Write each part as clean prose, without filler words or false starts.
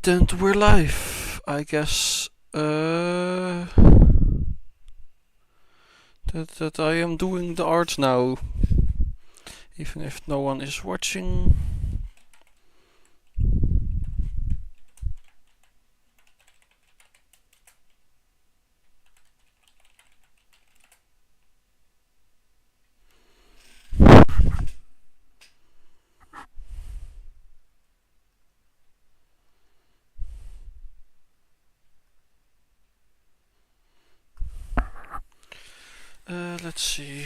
And we're live, I guess. That I am doing the art now, even if no one is watching. Let's see.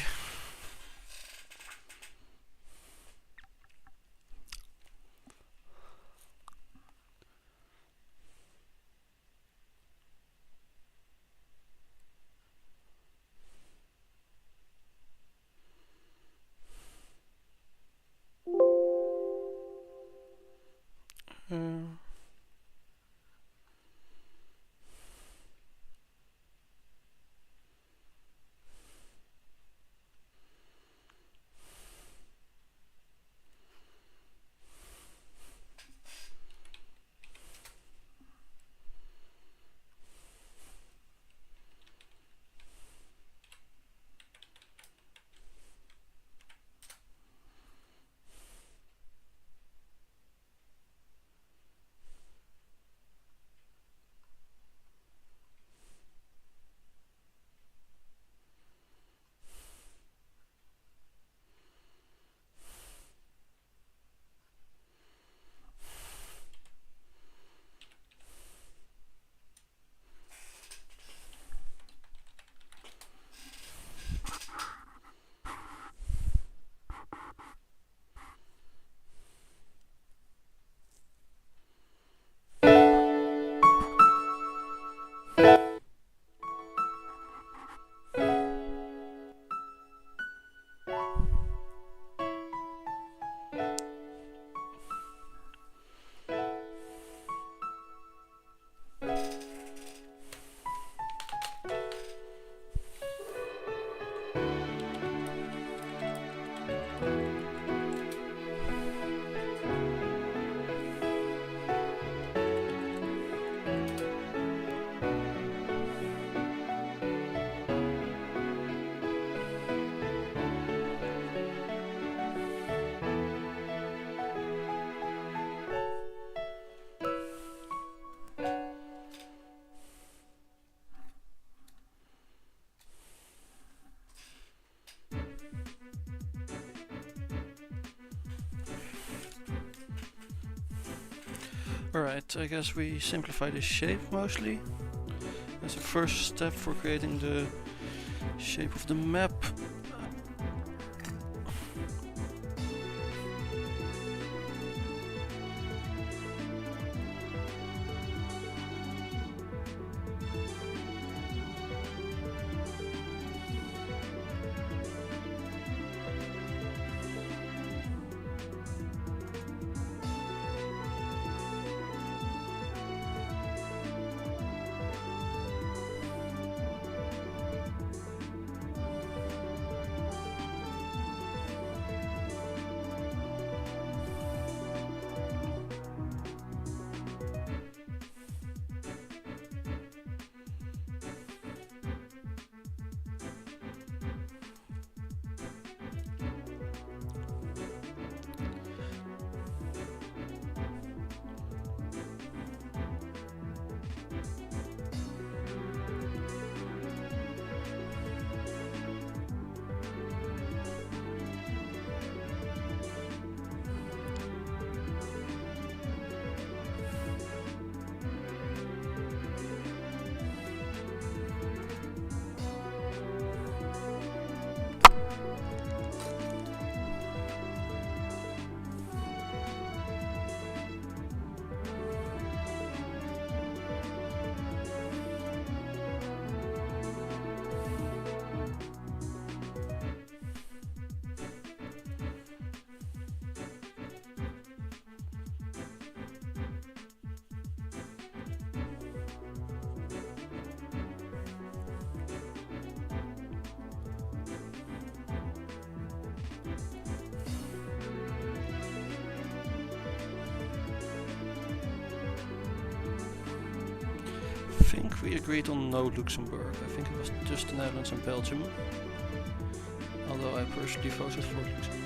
Uh, Alright, I guess we simplify the shape mostly. As a first step for creating the shape of the map. think we agreed on no Luxembourg. I think it was just the Netherlands and Belgium. Although I personally voted for Luxembourg.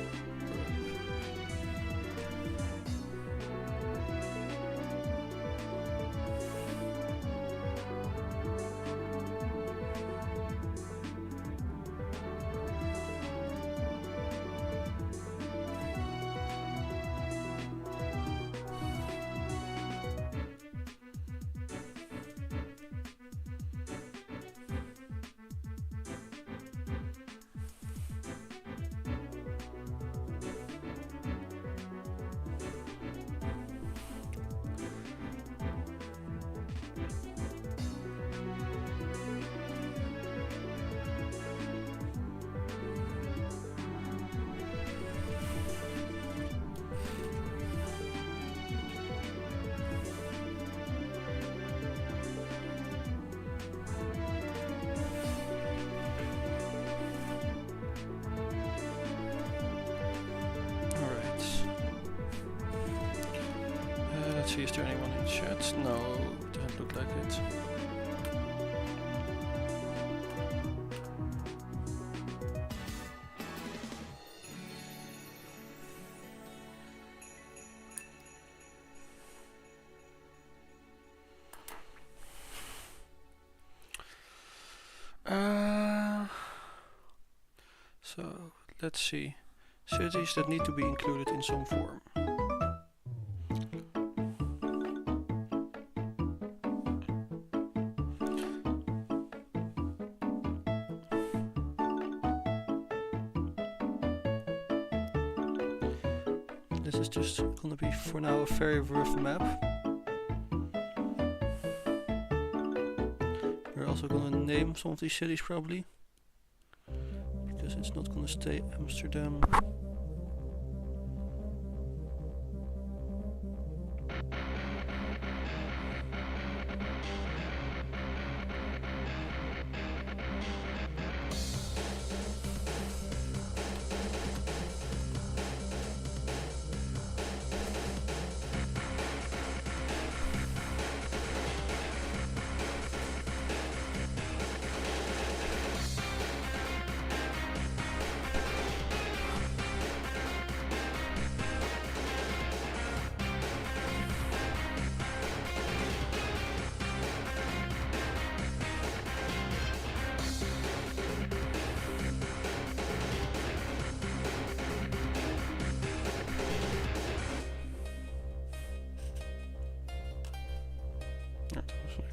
Let's see, is there anyone in chat? No, doesn't look like it. So, let's see. Cities that need to be included in some form. This is just gonna be for now a very rough map. We're also gonna name some of these cities probably, because it's not gonna stay Amsterdam.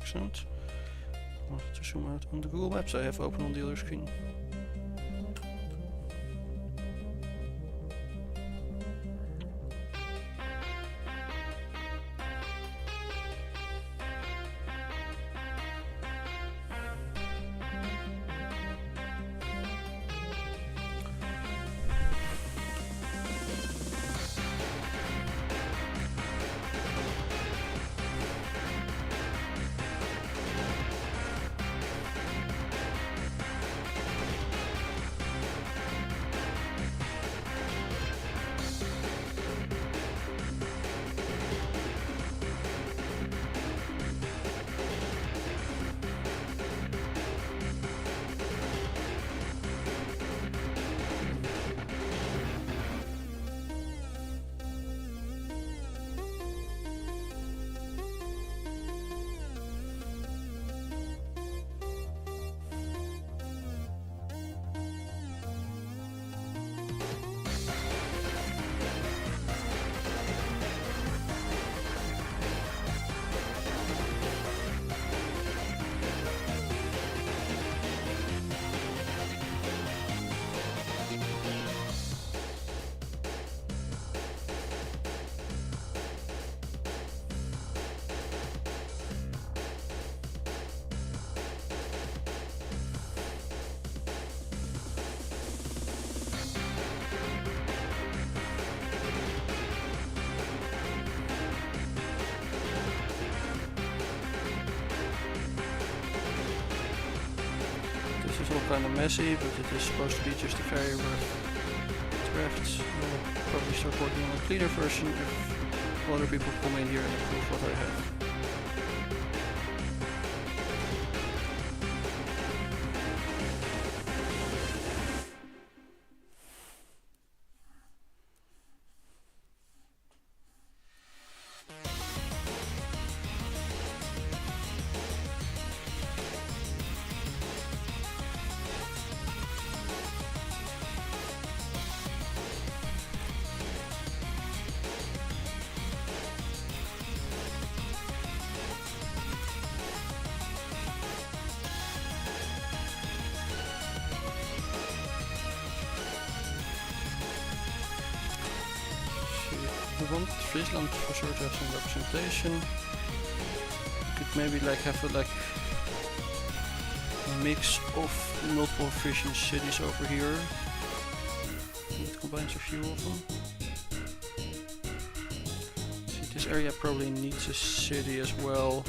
Excellent. I wanted to zoom out on the Google Maps I have open on the other screen. It's all kind of messy, but it is supposed to be just a very rough draft. I'll probably start working on a cleaner version if other people come in here and approve what I have. we want Friesland for sure to have some representation. We could maybe like have a mix of multiple Frisian cities over here. It combines a few of them. See, this area probably needs a city as well.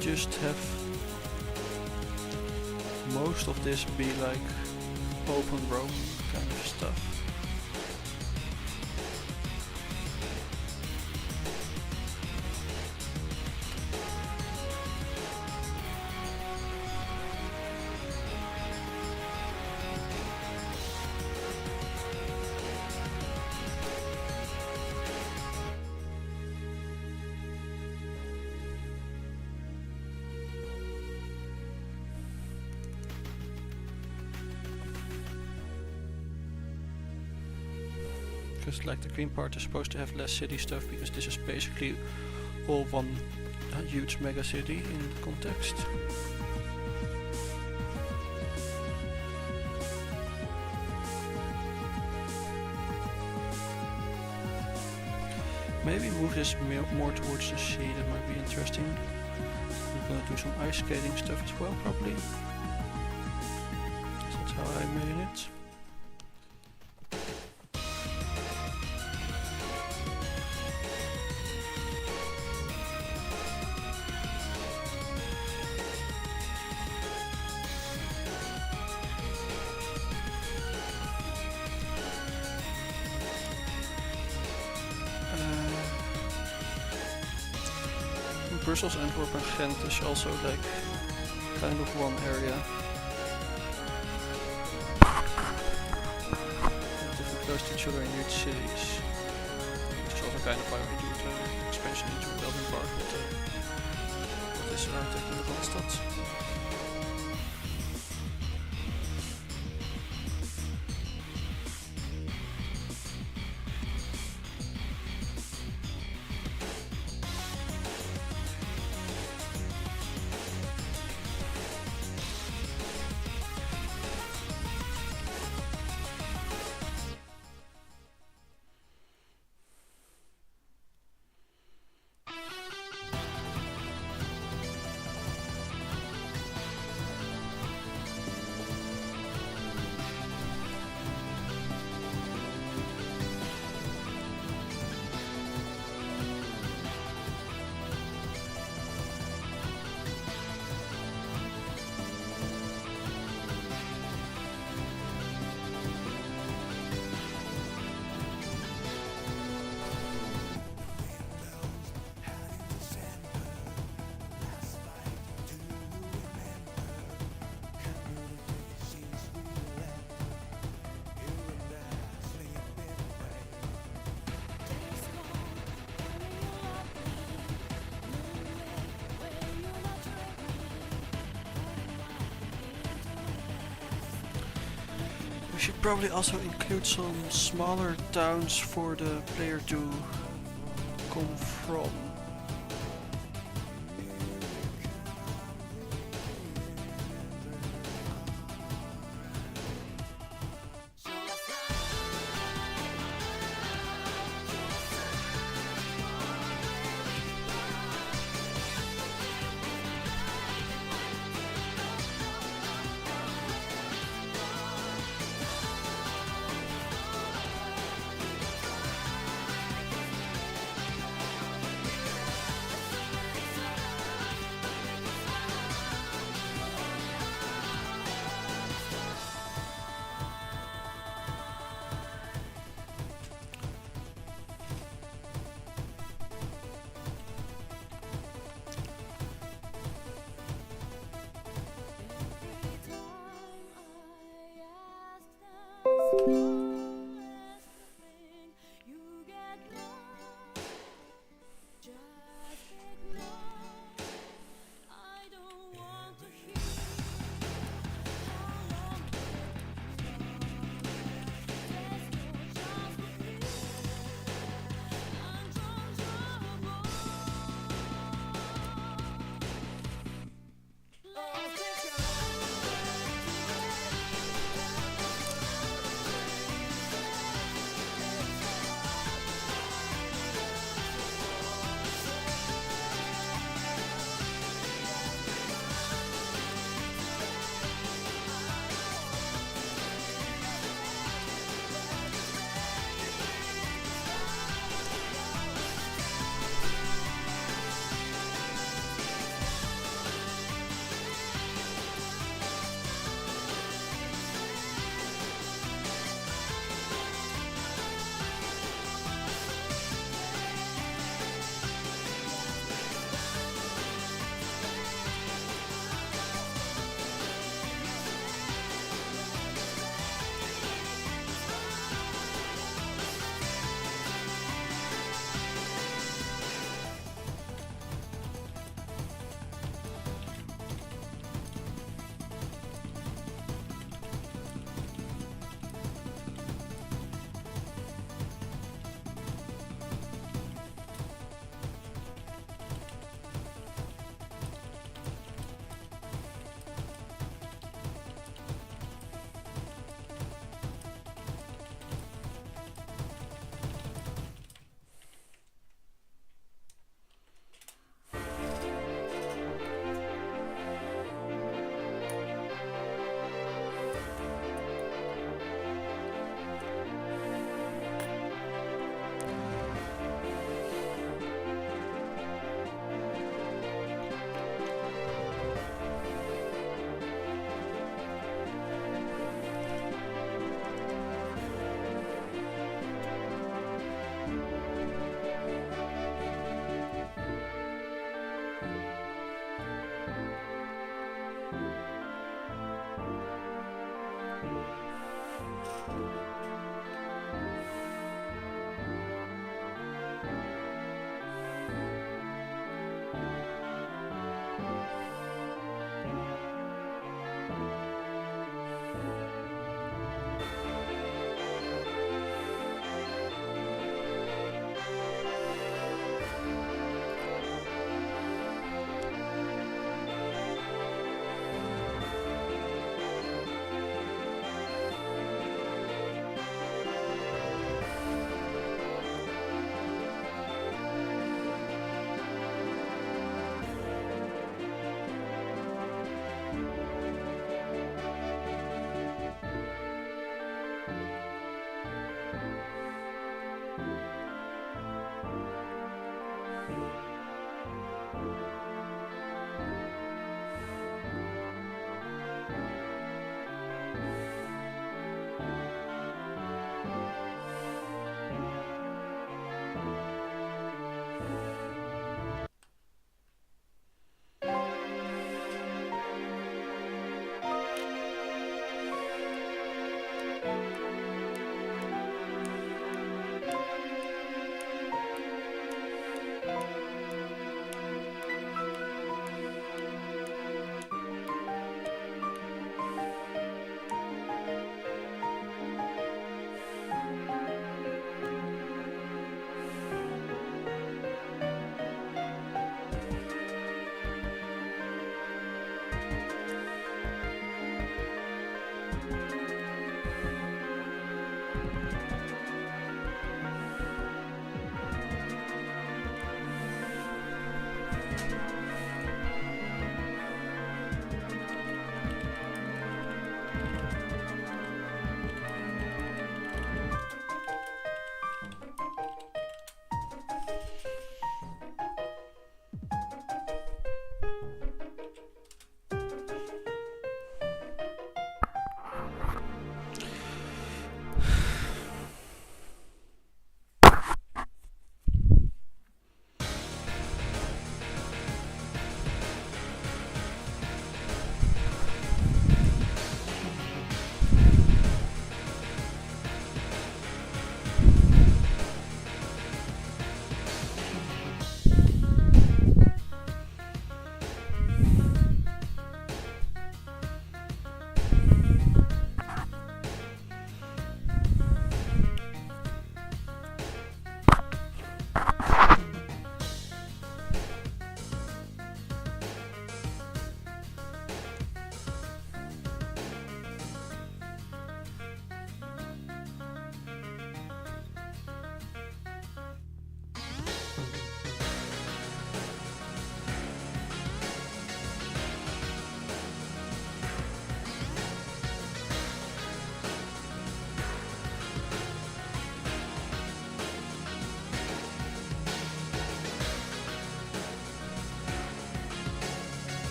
Just have most of this be like open roam kind of stuff. Because like the green part is supposed to have less city stuff, because this is basically all one huge mega city in context. Maybe move this more towards the sea, that might be interesting. We're gonna do some ice skating stuff as well, probably. So that's how I imagine it. Brussels, Antwerp and Ghent is also like kind of one area. Relatively close to each other in huge cities. Which is also kind of why we do the expansion into Belgium Park with this technical Randstad. We should probably also include some smaller towns for the player to come from.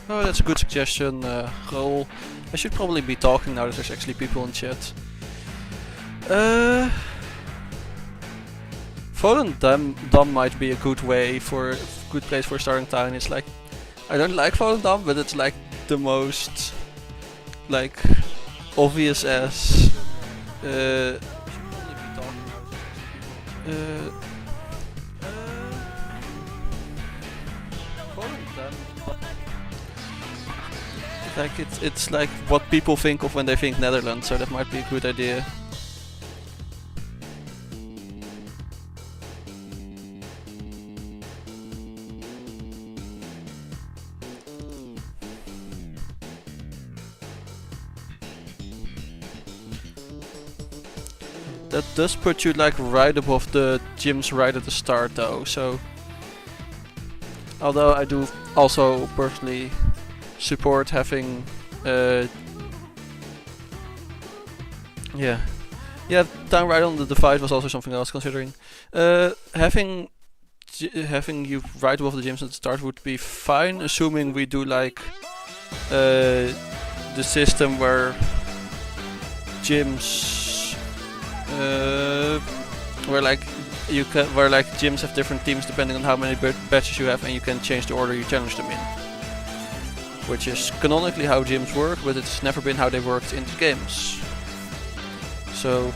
Oh, that's a good suggestion, Raoul. I should probably be talking now that there's actually people in chat. Volendam might be a good good place for starting town. It's like, I don't like Volendam, but it's like the most like obvious as. Like it's like what people think of when they think Netherlands, so that might be a good idea. That does put you like right above the gyms right at the start though, so although I do also personally support having yeah, down right on the divide was also something I was considering. Having you right above the gyms at the start would be fine, assuming we do like the system where gyms where like gyms have different teams depending on how many batches you have, and you can change the order you challenge them in. Which is canonically how gyms work, but it's never been how they worked in the games. So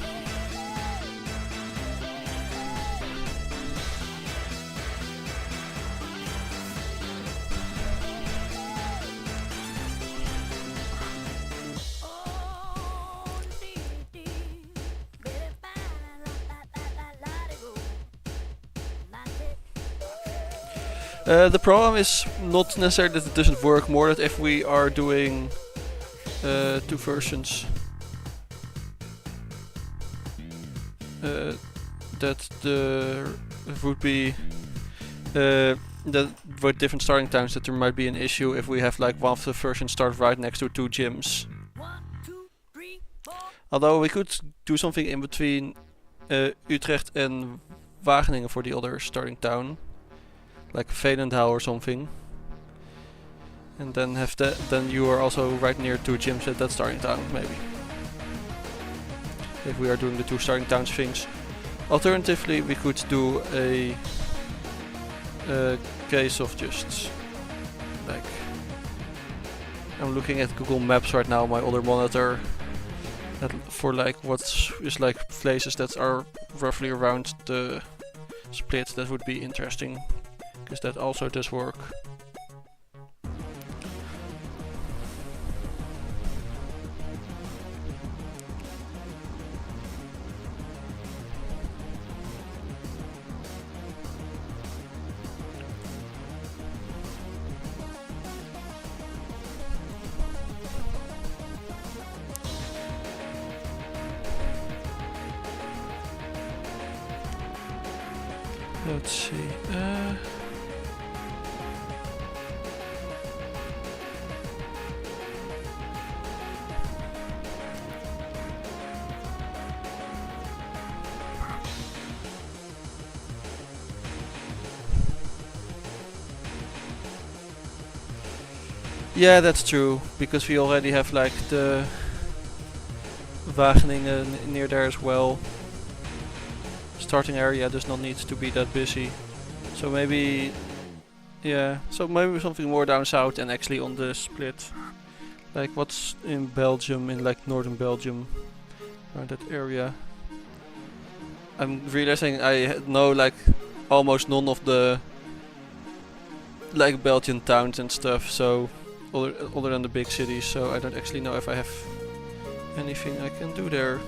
the problem is not necessarily that it doesn't work, more that if we are doing two versions, that there would be that with different starting times, that there might be an issue if we have like one of the versions start right next to two gyms. Although we could do something in between Utrecht and Wageningen for the other starting town. Like Veenendaal or something, and then then you are also right near two gyms at that starting town, maybe. If we are doing the two starting towns things. Alternatively, we could do a case of just like, I'm looking at Google Maps right now on my other monitor, for like what is like places that are roughly around the split. That would be interesting. Because that also does work. Let's see. Yeah, that's true, because we already have like the Wageningen near there as well. Starting area does not need to be that busy. So maybe, yeah, so maybe something more down south and actually on the split. Like what's in Belgium, in like northern Belgium, around that area. I'm realizing I know like almost none of the like Belgian towns and stuff, so other than the big cities, so I don't actually know if I have anything I can do there.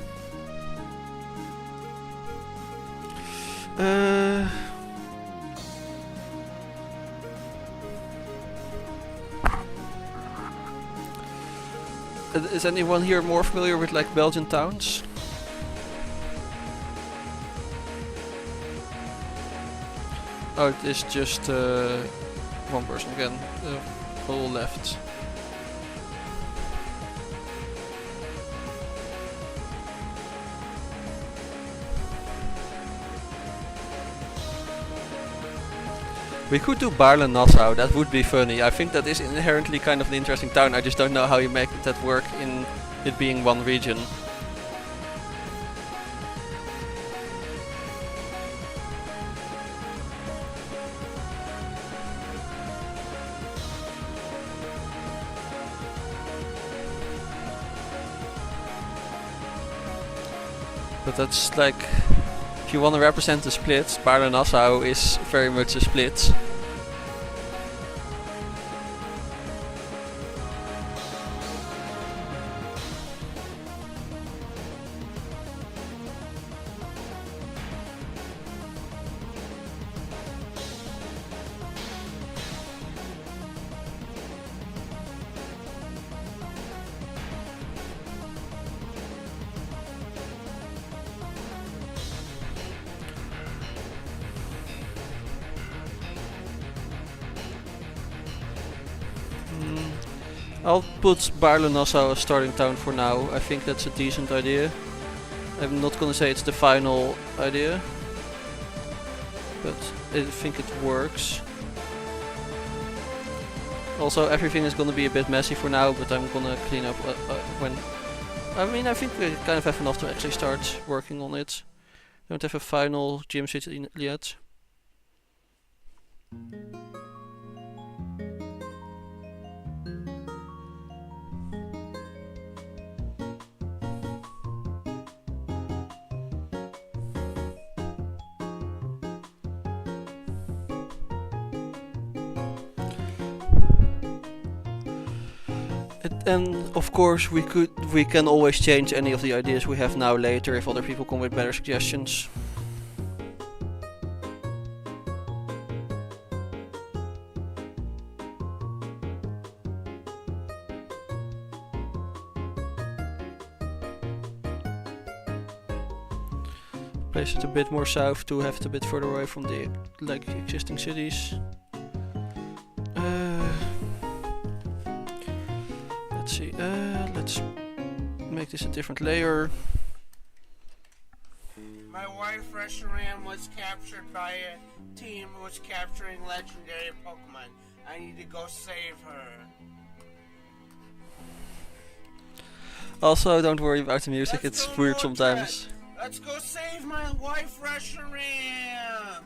Is anyone here more familiar with like Belgian towns? Oh, it is just one person again. All left. We could do Baarle Nassau, that would be funny. I think that is inherently kind of an interesting town, I just don't know how you make that work in it being one region. But that's like, if you want to represent the split, Baarle Nassau is very much a split. I'll put Baarle Nassau as starting town for now. I think that's a decent idea. I'm not gonna say it's the final idea, but I think it works. Also, everything is gonna be a bit messy for now, but I'm gonna clean up when... I mean, I think we kind of have enough to actually start working on it. Don't have a final gym city yet. And of course we can always change any of the ideas we have now later if other people come with better suggestions. Place it a bit more south to have it a bit further away from the existing cities. Let's see, let's make this a different layer. My wife Reshiram was captured by a team who was capturing legendary Pokemon. I need to go save her. Also, don't worry about the music, it's weird sometimes. Let's go save my wife Reshiram!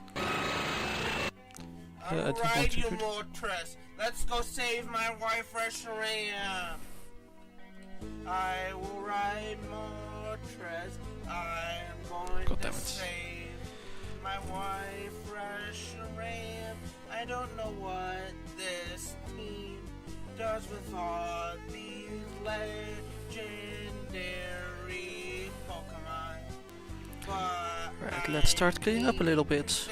I'll ride you, Moltres. Let's go save my wife Reshiram. I will ride Moltres. I am going to save my wife Reshiram. I don't know what this team does with all these legendary Pokemon. But right, let's start cleaning up a little bit.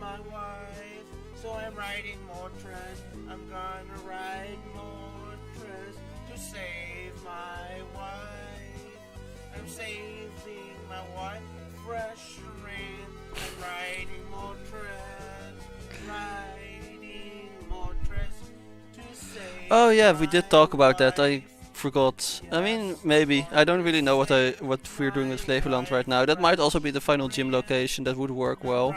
My wife, so I'm riding Moltres. I'm gonna ride Moltres to save my wife. I'm saving my wife, Reshiram. I'm riding Moltres, to save. Oh yeah, we did talk about that. I forgot. I mean, maybe. I don't really know what we're doing with Flevoland right now. That might also be the final gym location. That would work well.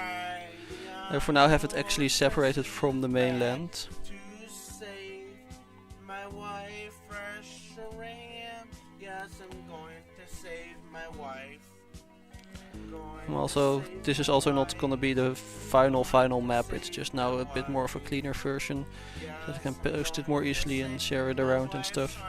For now, have it actually separated from the mainland. To save my wife, Reshiram. Yes, I'm going to save my wife. Also, this is also not gonna be the final map. It's just now a bit more of a cleaner version, so I can post it more easily and share it around and stuff.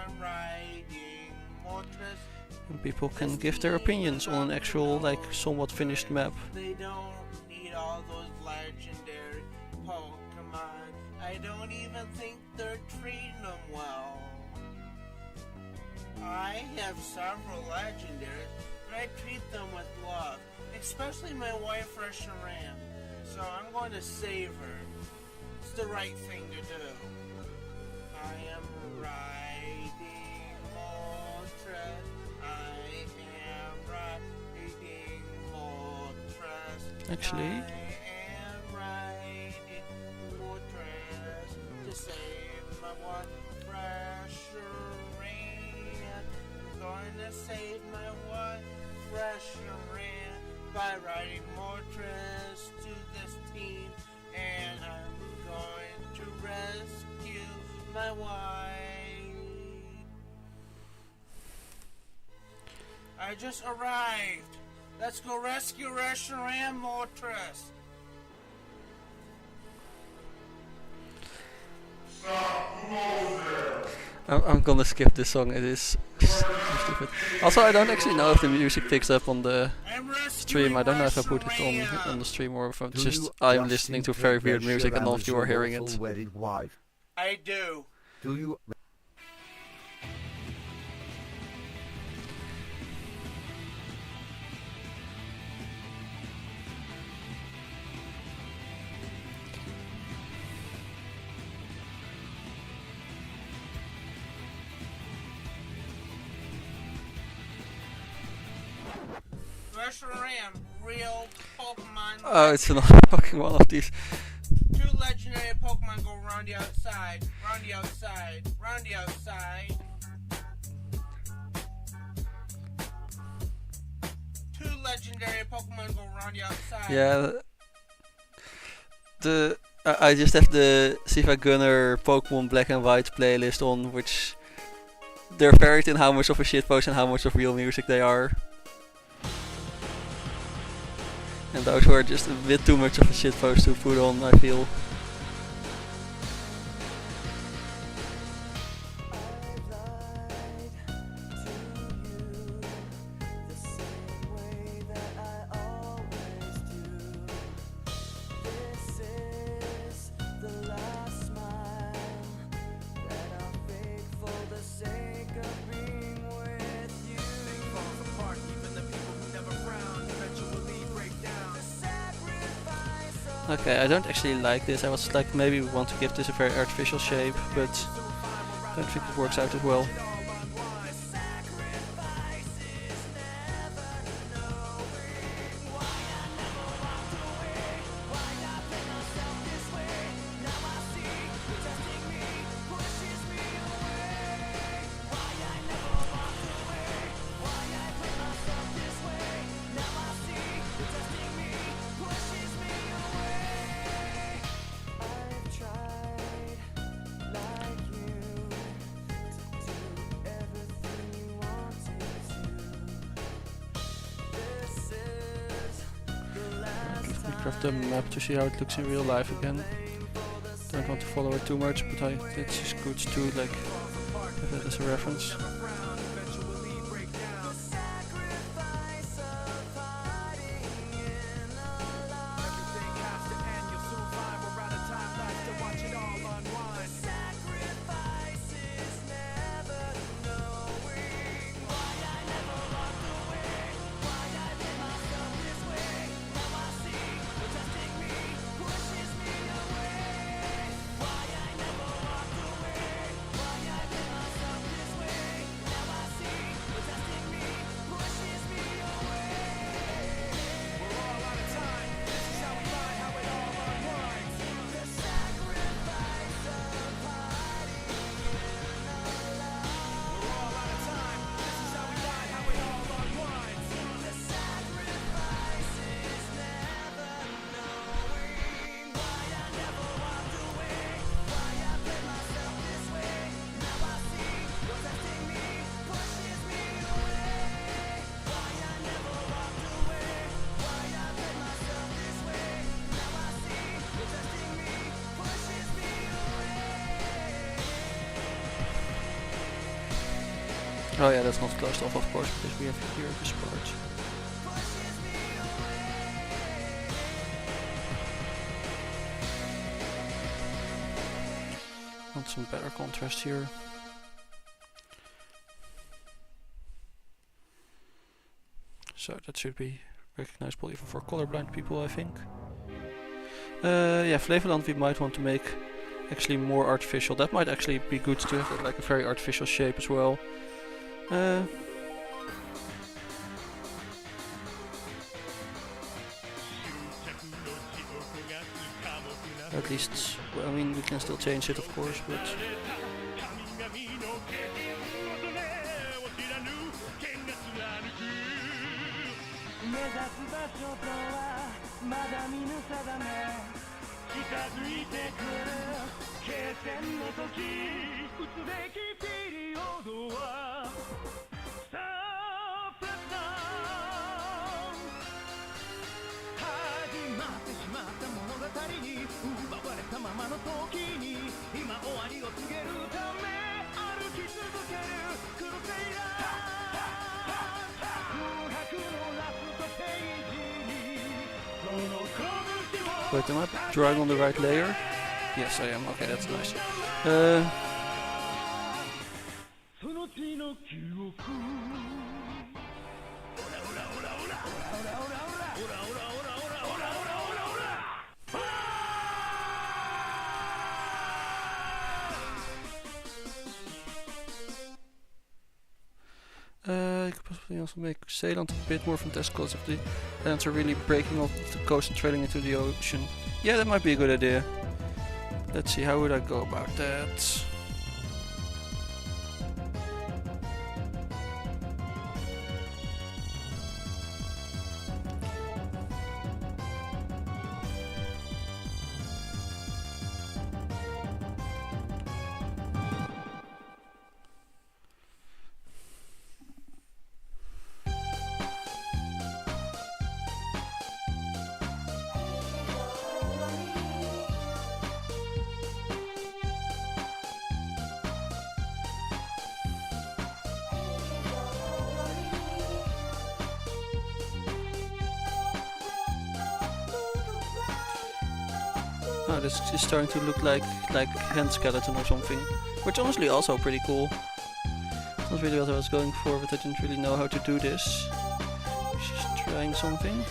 And people can give their opinions on an actual, somewhat finished map. They don't need all those legendary Pokemon. I don't even think they're treating them well. I have several legendaries, but I treat them with love. Especially my wife Reshiram. So I'm going to save her. It's the right thing to do. I am riding Moltres. I am riding Moltres. Actually, I am riding Moltres to save my wife Reshiram. I'm going to save my wife Reshiram by riding Moltres to this team, and I'm just arrived. Let's go rescue Restaurant Mortress. I'm gonna skip this song, it is stupid. Also, I don't actually know if the music picks up on the stream. I don't know if I put it on the stream or if I'm listening to very weird music and none of you are hearing it. I do. Do you? Reshiram, real Pokemon. Oh, it's another fucking one of these. Two legendary Pokemon go round the outside, round the outside, round the outside. Two legendary Pokemon go round the outside. Yeah. I just have the Siva Gunner Pokemon Black and White playlist on, which they're varied in how much of a shitpost and how much of real music they are. And those were just a bit too much of a shitpost to put on, I feel. Okay, I don't actually like this. I was like, maybe we want to give this a very artificial shape, but I don't think it works out as well. The map to see how it looks in real life again. Don't want to follow it too much, but it's just good to like have that as a reference. Oh yeah, that's not closed off of course, because we have here this part. Want some better contrast here. So that should be recognizable even for colorblind people, I think. Yeah, Flevoland we might want to make actually more artificial. That might actually be good to have like a very artificial shape as well. At least, well, I mean, we can still change it of course, but... Wait, am I drawing on the right layer? Yes, I am. Okay, that's nice. You could possibly also make Zeeland a bit more fantastical if the islands are really breaking off the coast and trailing into the ocean. Yeah, that might be a good idea. Let's see, how would I go about that? Oh, this is starting to look like hand skeleton or something, which honestly also pretty cool. It's not really what I was going for, but I didn't really know how to do this. Just trying something.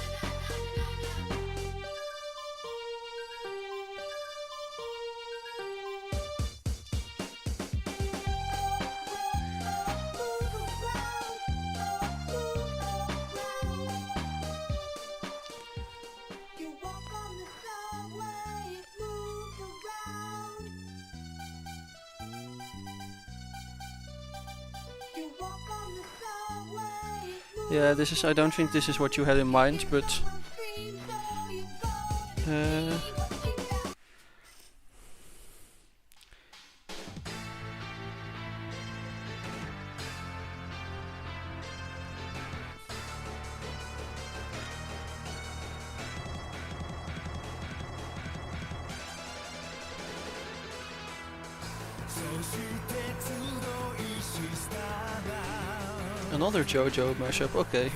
Yeah, this is. I don't think this is what you had in mind, but. Another JoJo mashup, okay.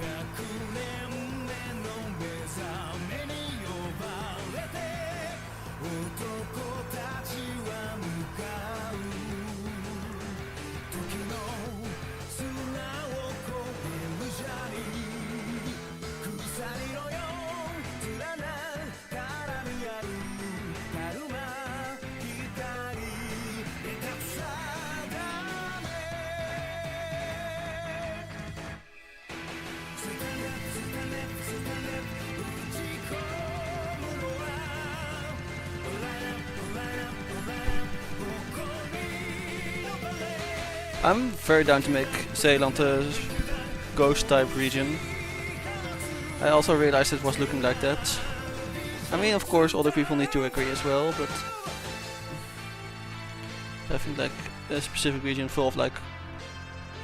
I'm very down to make Zeeland a ghost type region. I also realized it was looking like that. I mean, of course, other people need to agree as well, but I think like a specific region full of like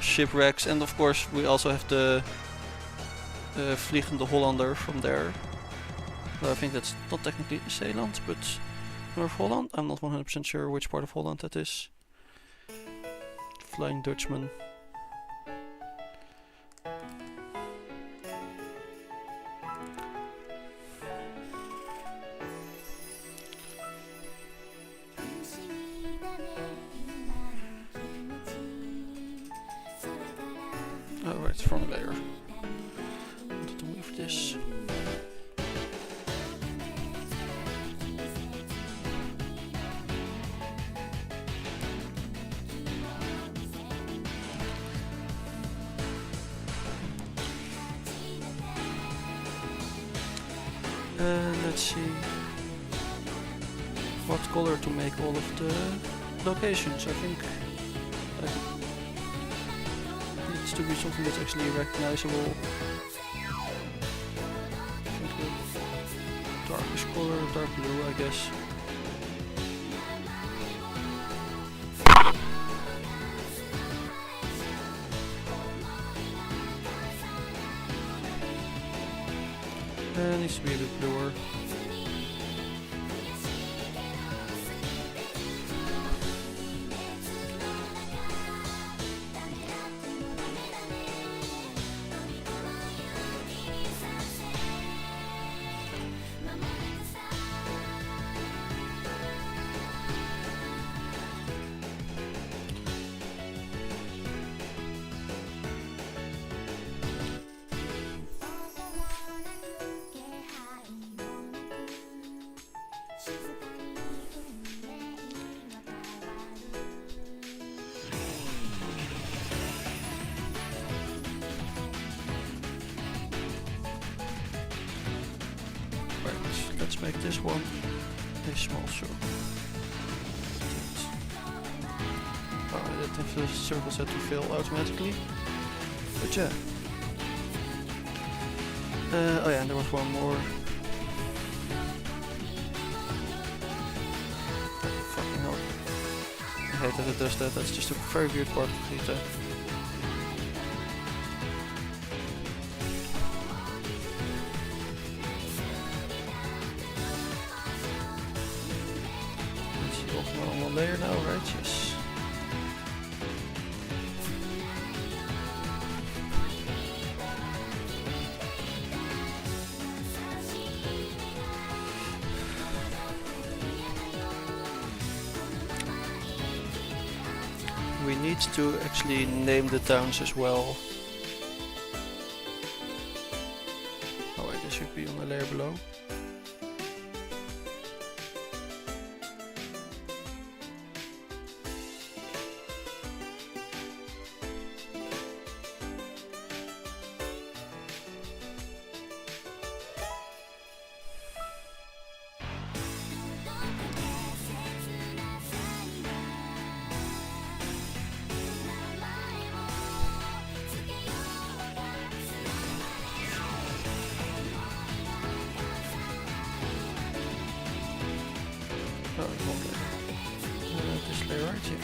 shipwrecks, and of course we also have the Vliegende Hollander from there. Well, I think that's not technically Zeeland, but North Holland. I'm not 100% sure which part of Holland that is. Flying Dutchman. Oh, right, from a layer. I wanted to move this. Let's see what color to make all of the locations. I think it needs to be something that's actually recognizable. I think the darkest color, dark blue, I guess. Needs to be a bit bluer. make this one a small circle. Oh, I didn't have the circle set to fill automatically. But yeah. Oh yeah, and there was one more. Oh, fucking hell. I hate that it does that. That's just a very weird part of Gita. On one layer now, right? Yes. We need to actually name the towns as well. Oh wait, this should be on the layer below. This layer right here.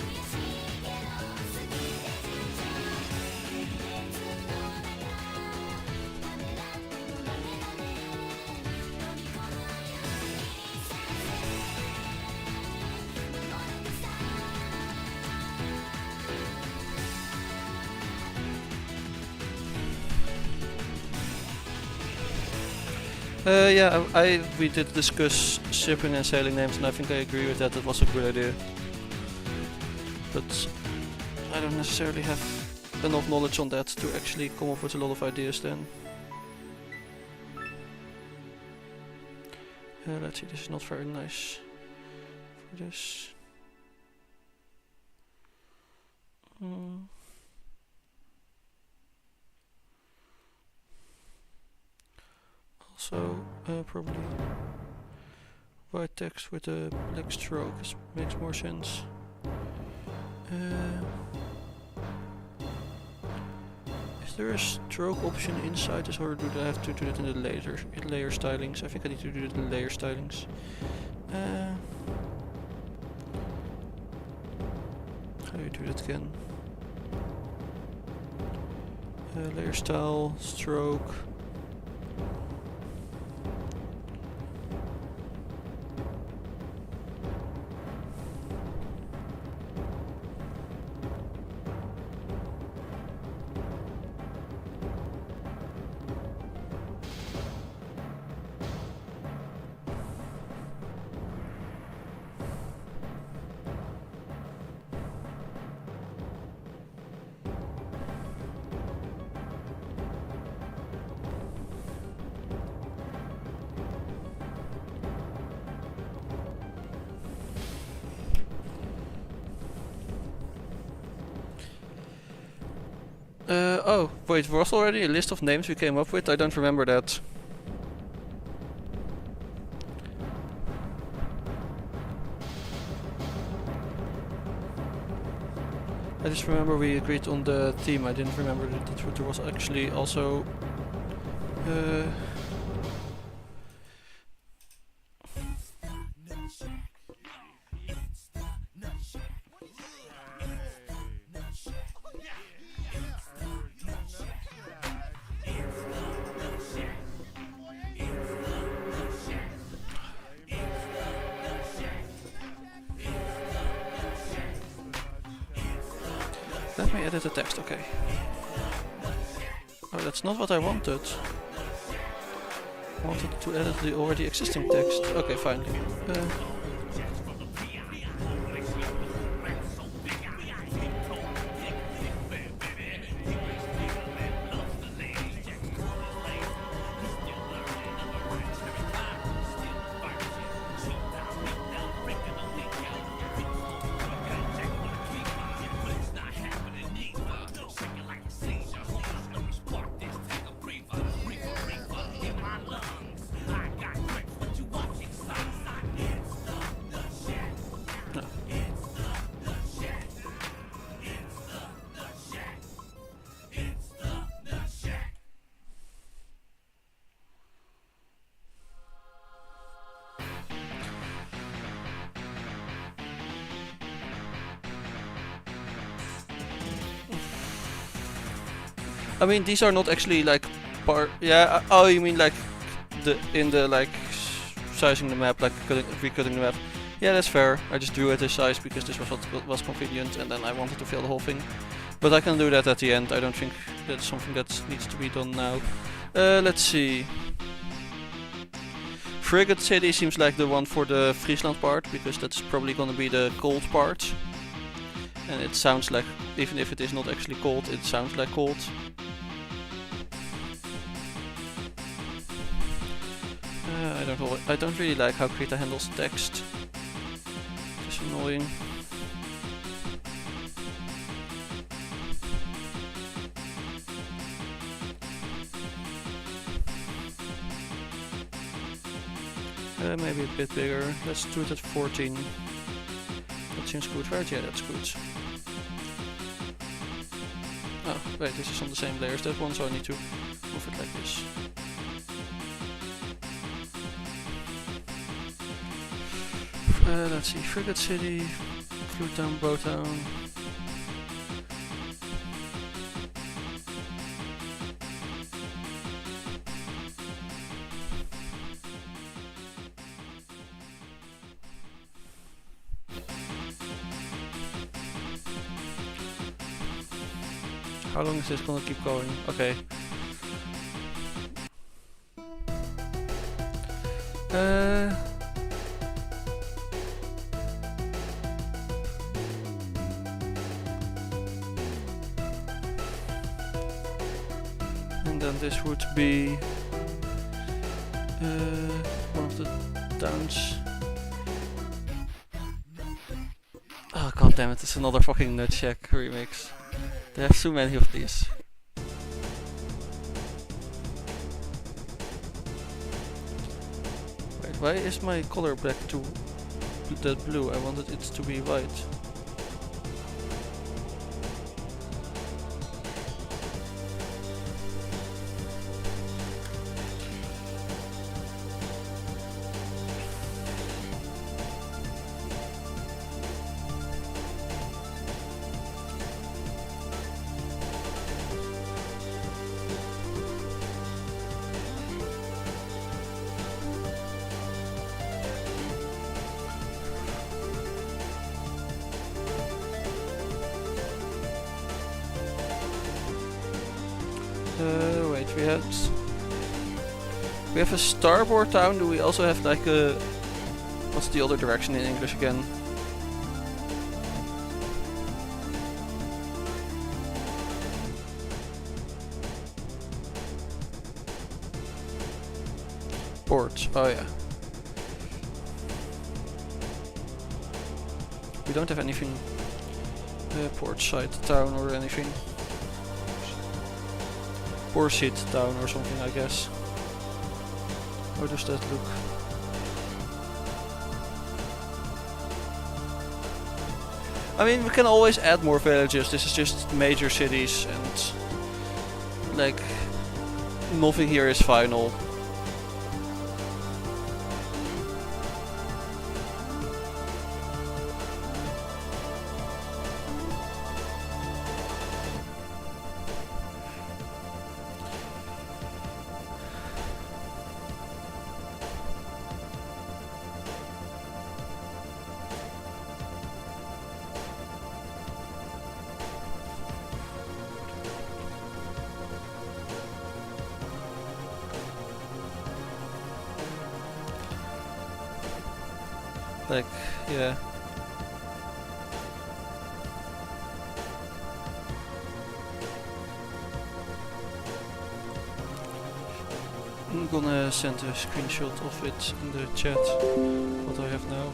Yeah, we did discuss shipping and sailing names, and I think I agree with that. That was a good idea. But I don't necessarily have enough knowledge on that to actually come up with a lot of ideas then. Let's see, this is not very nice for this. Also, probably white text with a black stroke makes more sense. Is there a stroke option inside this, or do I have to do it in the layer stylings? I think I need to do it in the layer stylings. How do you do that again? Layer style, stroke. Oh, wait, was already a list of names we came up with? I don't remember that. I just remember we agreed on the theme. I didn't remember that there was actually also... Let me edit the text, okay. Oh, that's not what I wanted. I wanted to edit the already existing text. Okay, fine. I mean, these are not actually like part. Yeah. Oh, you mean like the like sizing the map, like recutting the map. Yeah, that's fair. I just drew it this size because this was what was convenient, and then I wanted to fill the whole thing. But I can do that at the end. I don't think that's something that needs to be done now. Let's see. Frigate City seems like the one for the Friesland part, because that's probably gonna be the cold part. And it sounds like, even if it is not actually cold, it sounds like cold. I don't really like how Krita handles text. It's annoying. Maybe a bit bigger. Let's do it at 14. That seems good, right? Yeah, that's good. Oh, wait, this is on the same layer as that one, so I need to move it like this. Let's see, Frigate City, Flute Town, Bow Town. How long is this gonna keep going? Okay. And then this would be one of the towns. Oh god damn it, it's another fucking Nutcheck remix. They have so many of these. Wait, why is my color back to that blue? I wanted it to be white. Wait, we have a starboard town. Do we also have like a... What's the other direction in English again? Port. Oh yeah. We don't have anything. Port side town or anything. Porseed town or something, I guess. How does that look? I mean, we can always add more villages. This is just major cities, and like nothing here is final. Like, yeah. I'm gonna send a screenshot of it in the chat, what I have now.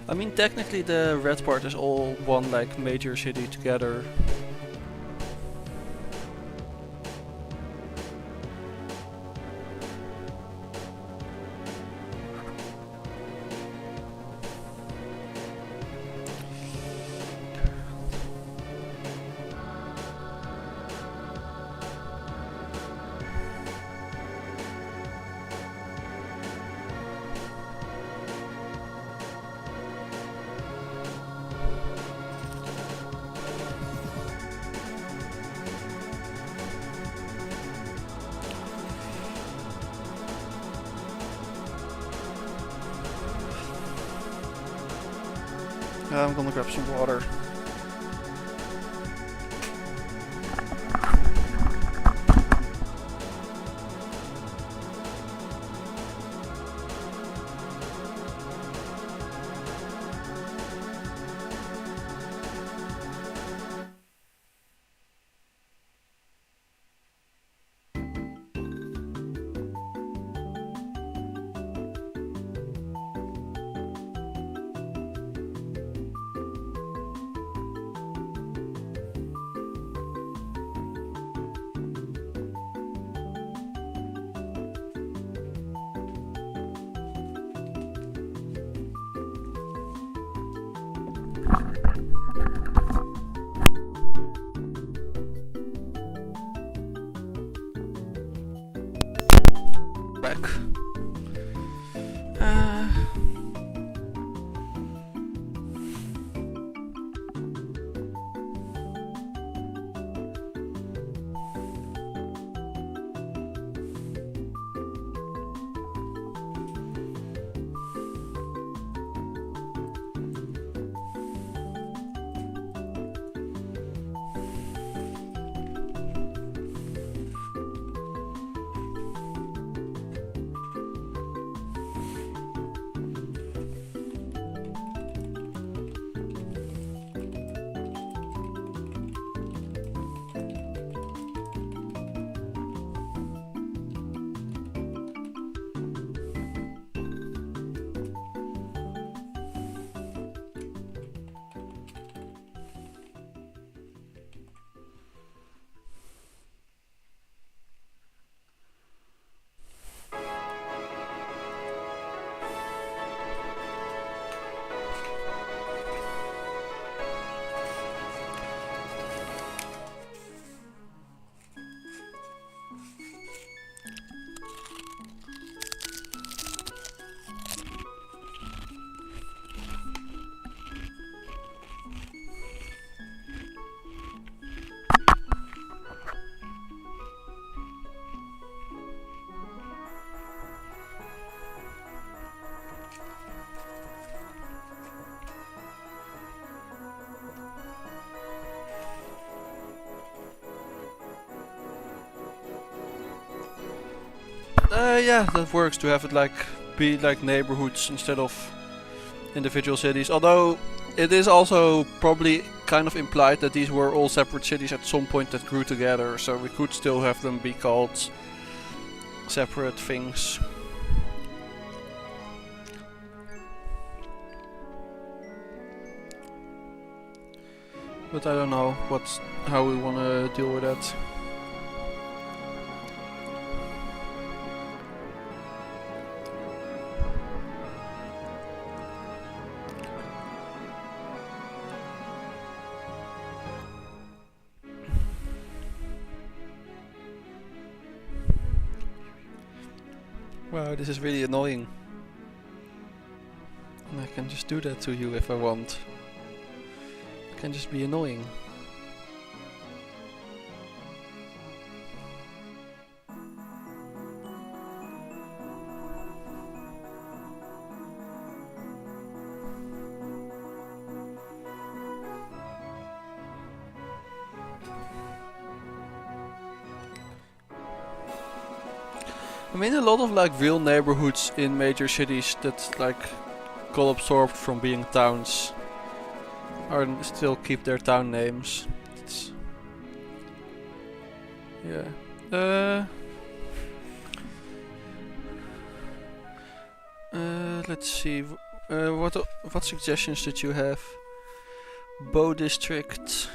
I mean, technically the red part is all one like major city together. I'm gonna grab some water. Back. Yeah, that works to have it like be like neighborhoods instead of individual cities. Although it is also probably kind of implied that these were all separate cities at some point that grew together, so we could still have them be called separate things. But I don't know how we want to deal with that. Wow, this is really annoying. And I can just do that to you if I want. It can just be annoying. I mean, a lot of like real neighborhoods in major cities that like got absorbed from being towns are still keep their town names. It's, yeah. Let's see. What suggestions did you have? Bow district.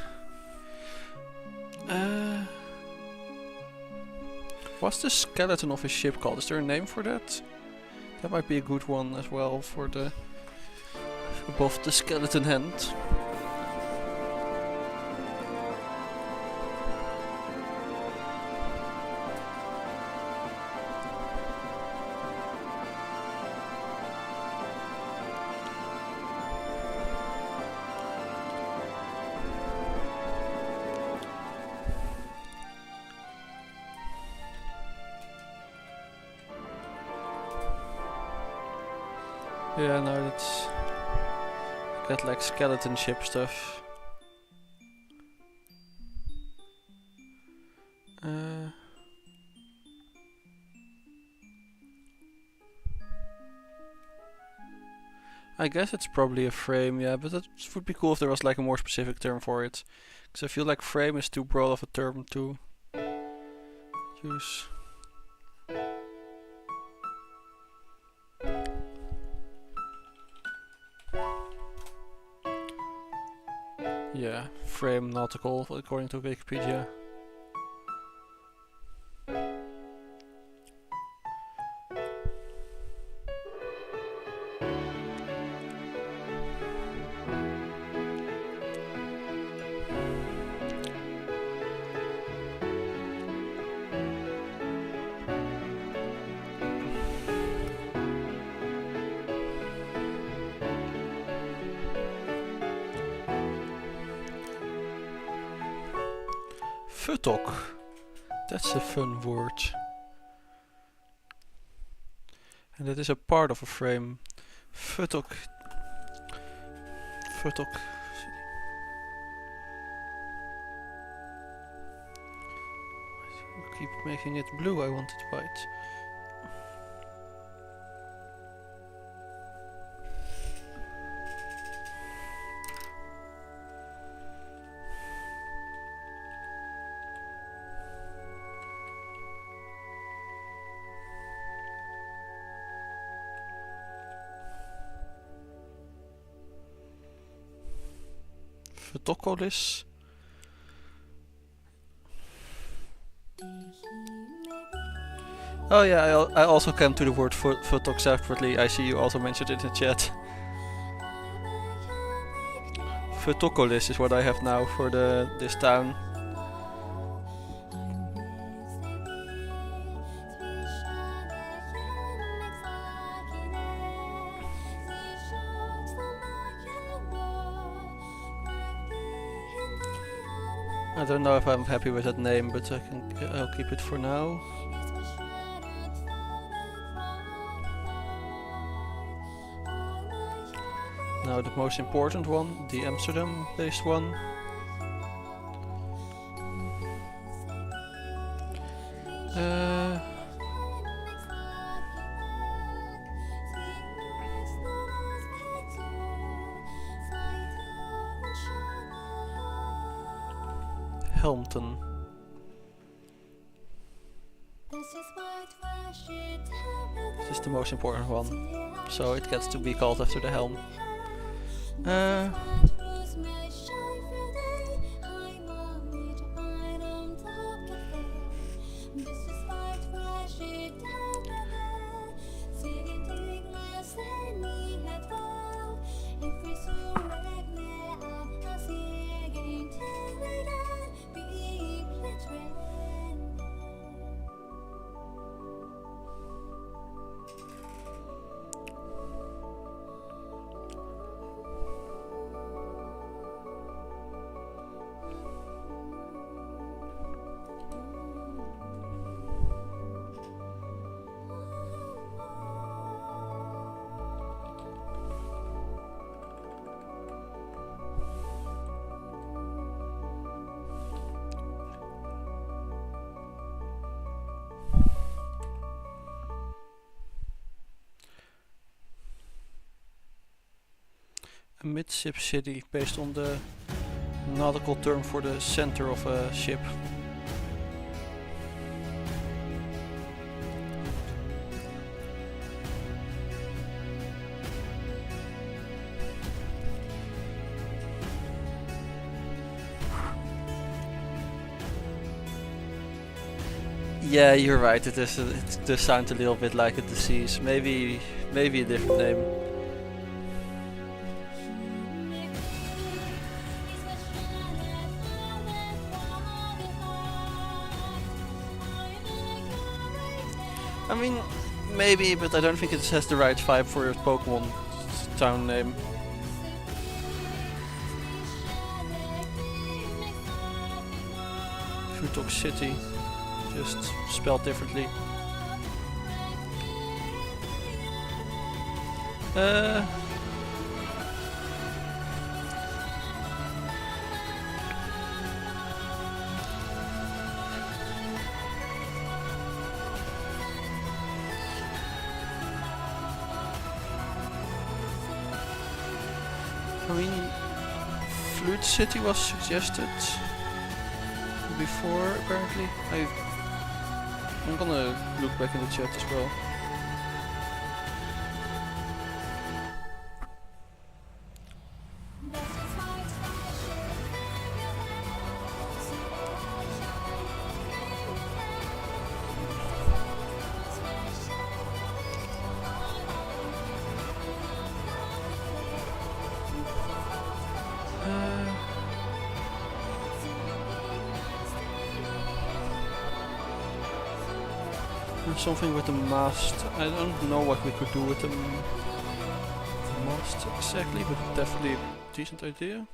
What's the skeleton of his ship called? Is there a name for that? That might be a good one as well for the above the skeleton hand. Yeah, no, that's... I get like skeleton ship stuff. I guess it's probably a frame, yeah, but it would be cool if there was like a more specific term for it. Because I feel like frame is too broad of a term to use. Yeah, frame nautical according to Wikipedia. Futtok. That's a fun word. And that is a part of a frame. Futtok. Futtok. Keep making it blue, I want it white. Futtokolis. Oh yeah, I also came to the word futtok separately. I see you also mentioned it in the chat. Futtokolis is what I have now for this town. I don't know if I'm happy with that name, but I'll keep it for now. Now the most important one, the Amsterdam-based one. Helmton. This is the most important one, so it gets to be called after the helm. A midship city, based on the nautical term for the center of a ship. Yeah, you're right. It does sound a little bit like a disease. Maybe a different name. I mean, maybe, but I don't think it has the right vibe for a Pokemon town name. Futtok City, just spelled differently. mean, Flute City was suggested before, apparently. I'm gonna look back in the chat as well. Something with the mast. I don't know what we could do with the mast exactly, but definitely a decent idea.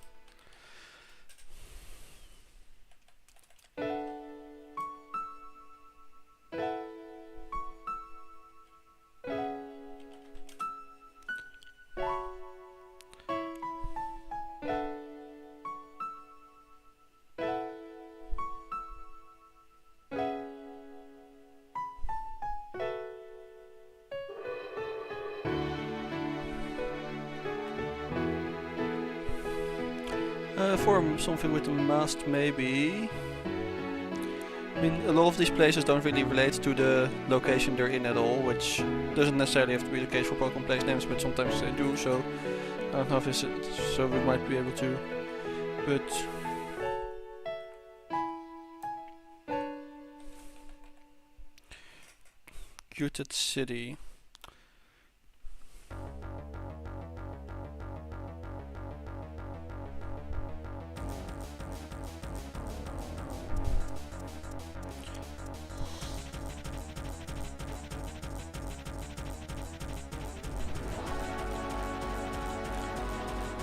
For something with the mast, maybe. I mean, a lot of these places don't really relate to the location they're in at all, which doesn't necessarily have to be the case for Pokemon place names, but sometimes they do, so I don't know if it's so we might be able to, but Cuted City.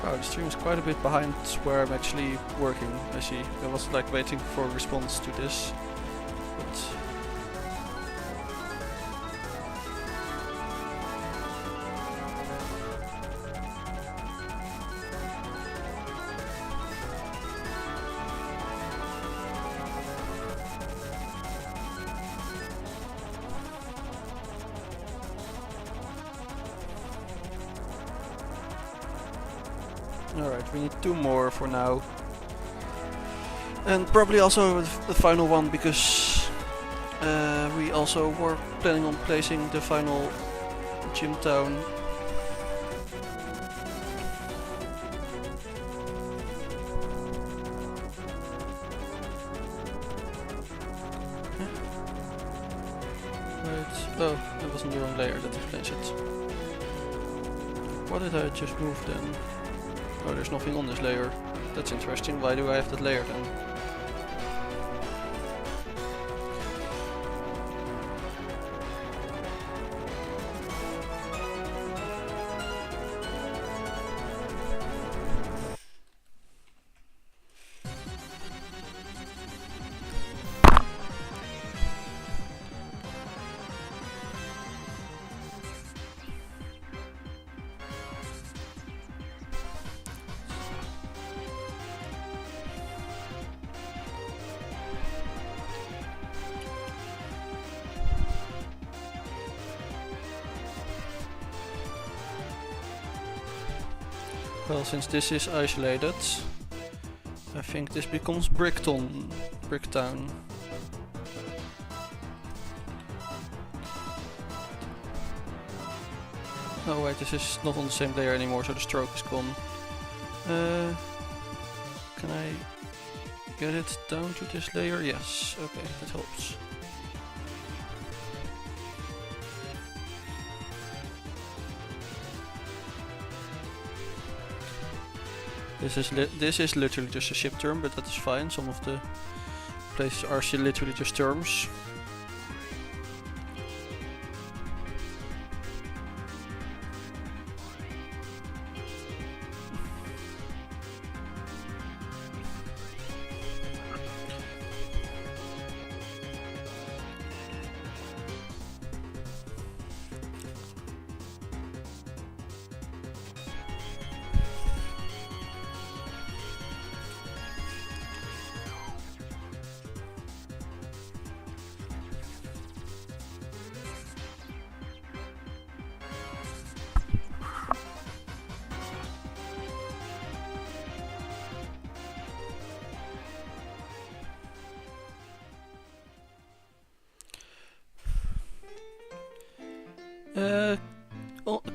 Wow, the stream is quite a bit behind where I'm actually working, I see. I was like waiting for a response to this, but alright, we need 2 more for now. And probably also the final one, because we also were planning on placing the final gym town. Right, oh, that wasn't the wrong layer, that explains it. What did I just move then? Oh, there's nothing on this layer. That's interesting. Why do I have that layer then? Well, since this is isolated, I think this becomes Bricktown. Oh wait, this is not on the same layer anymore, so the stroke is gone. Can I get it down to this layer? Yes, okay, that helps. This is literally just a ship term, but that is fine. Some of the places are literally just terms.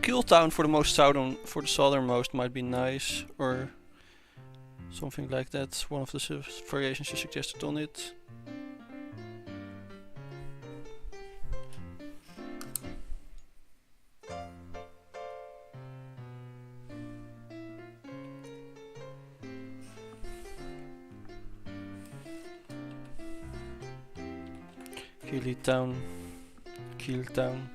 Kill Town for the southernmost might be nice, or something like that. One of the variations you suggested on it. Kill Town. Kill Town.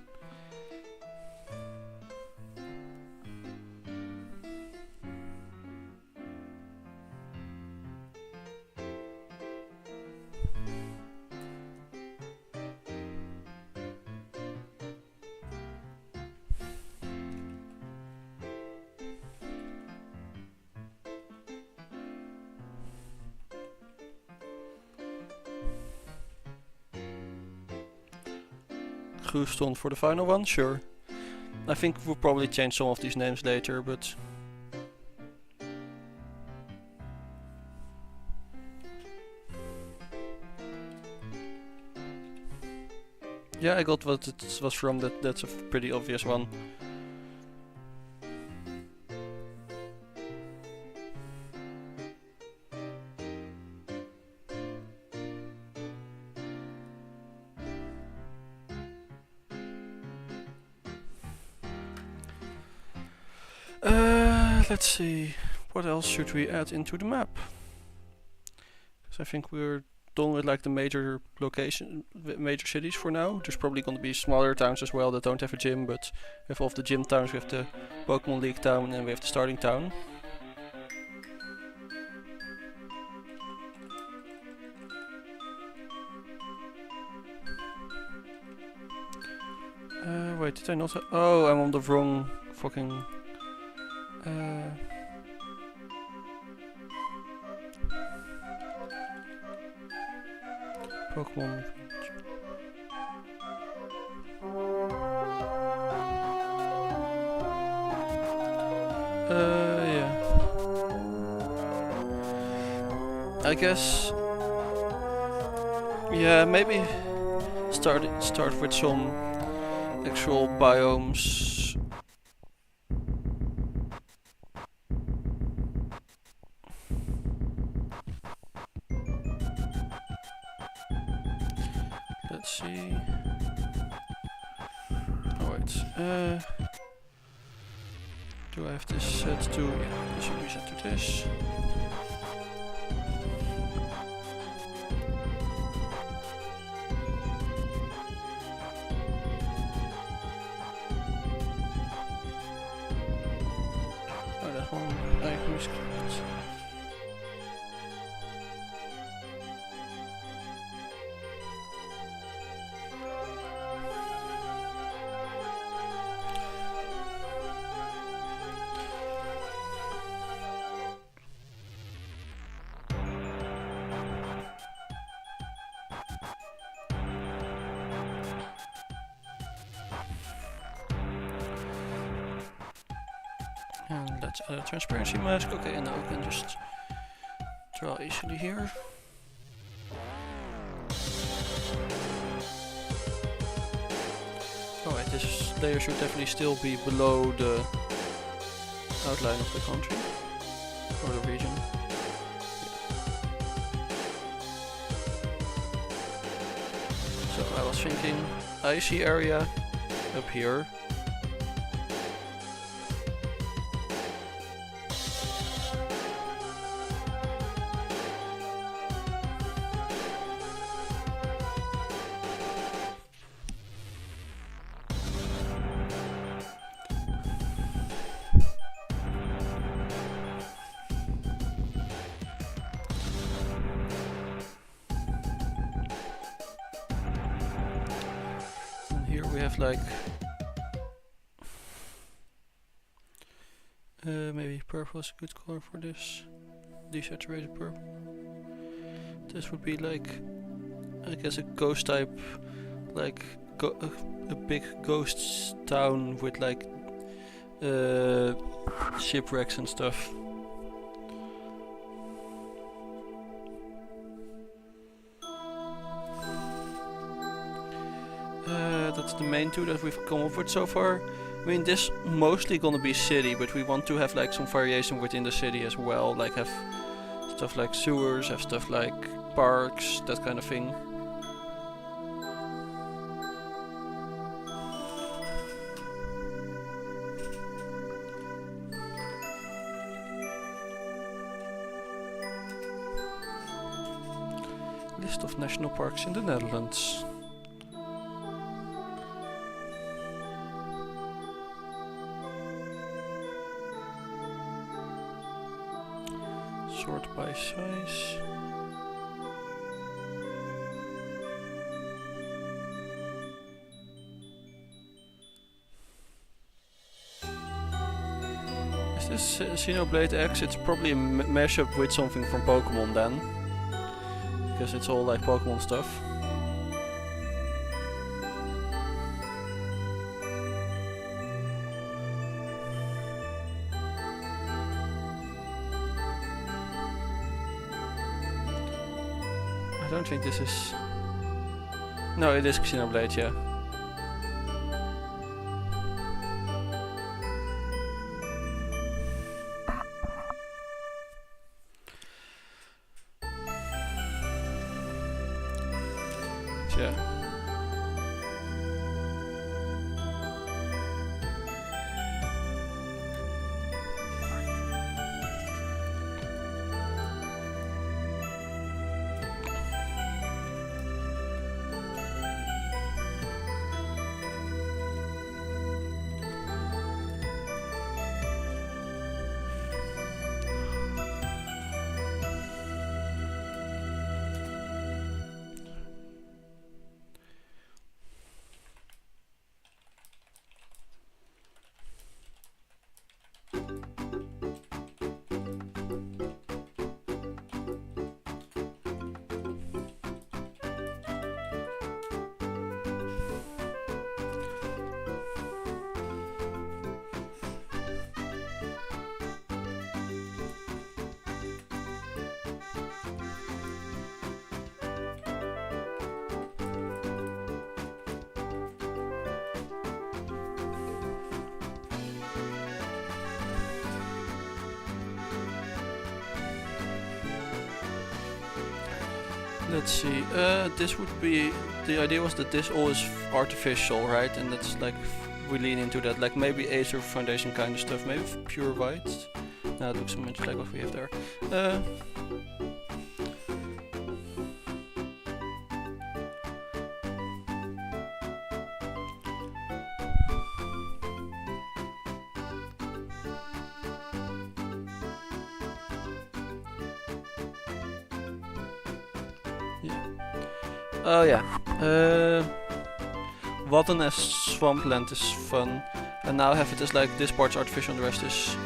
Groeston for the final one? Sure. I think we'll probably change some of these names later, but... yeah, I got what it was from, that's a pretty obvious one. Let's see, what else should we add into the map? Because I think we're done with like the major cities for now. There's probably going to be smaller towns as well that don't have a gym, but we have all of the gym towns, we have the Pokemon League town, and we have the starting town. Wait, did I not? Oh, I'm on the wrong fucking. Pokemon. Yeah. I guess. Yeah, maybe start with some actual biomes. Let's see. Oh wait. Do I have this set to? Yeah, this should be set to this. Oh, that one I misclicked. And let's add a transparency mask. Okay, and now we can just draw easily here. Oh wait, this layer should definitely still be below the outline of the country, or the region. So I was thinking icy area up here. Here we have like maybe purple is a good color for this. Desaturated purple. This would be like, I guess, a ghost type, like a big ghost town with like shipwrecks and stuff. the main two that we've come up with so far. I mean, this mostly gonna be city, but we want to have like some variation within the city as well. Like have stuff like sewers, have stuff like parks, that kind of thing. List of national parks in the Netherlands. Sort by size. Is this Xenoblade X? It's probably a mashup with something from Pokemon then. Because it's all like Pokemon stuff. I don't think this is... No, it is Xenoblade, yeah. Yeah. Let's see, this would be, the idea was that this all is artificial, right? And that's like, we lean into that, like maybe Acer Foundation kind of stuff, maybe pure white. Now it looks so much like what we have there. Oh yeah, Wadden as swampland is fun, and now have it as like this part's artificial and the rest is...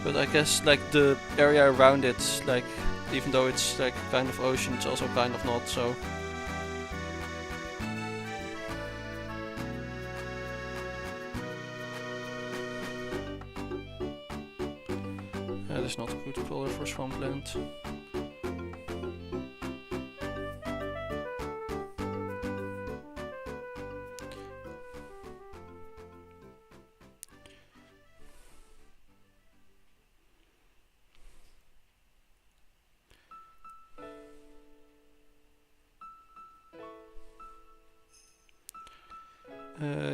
But I guess like the area around it, like even though it's like kind of ocean, it's also kind of not, so... That is not a good color for swampland.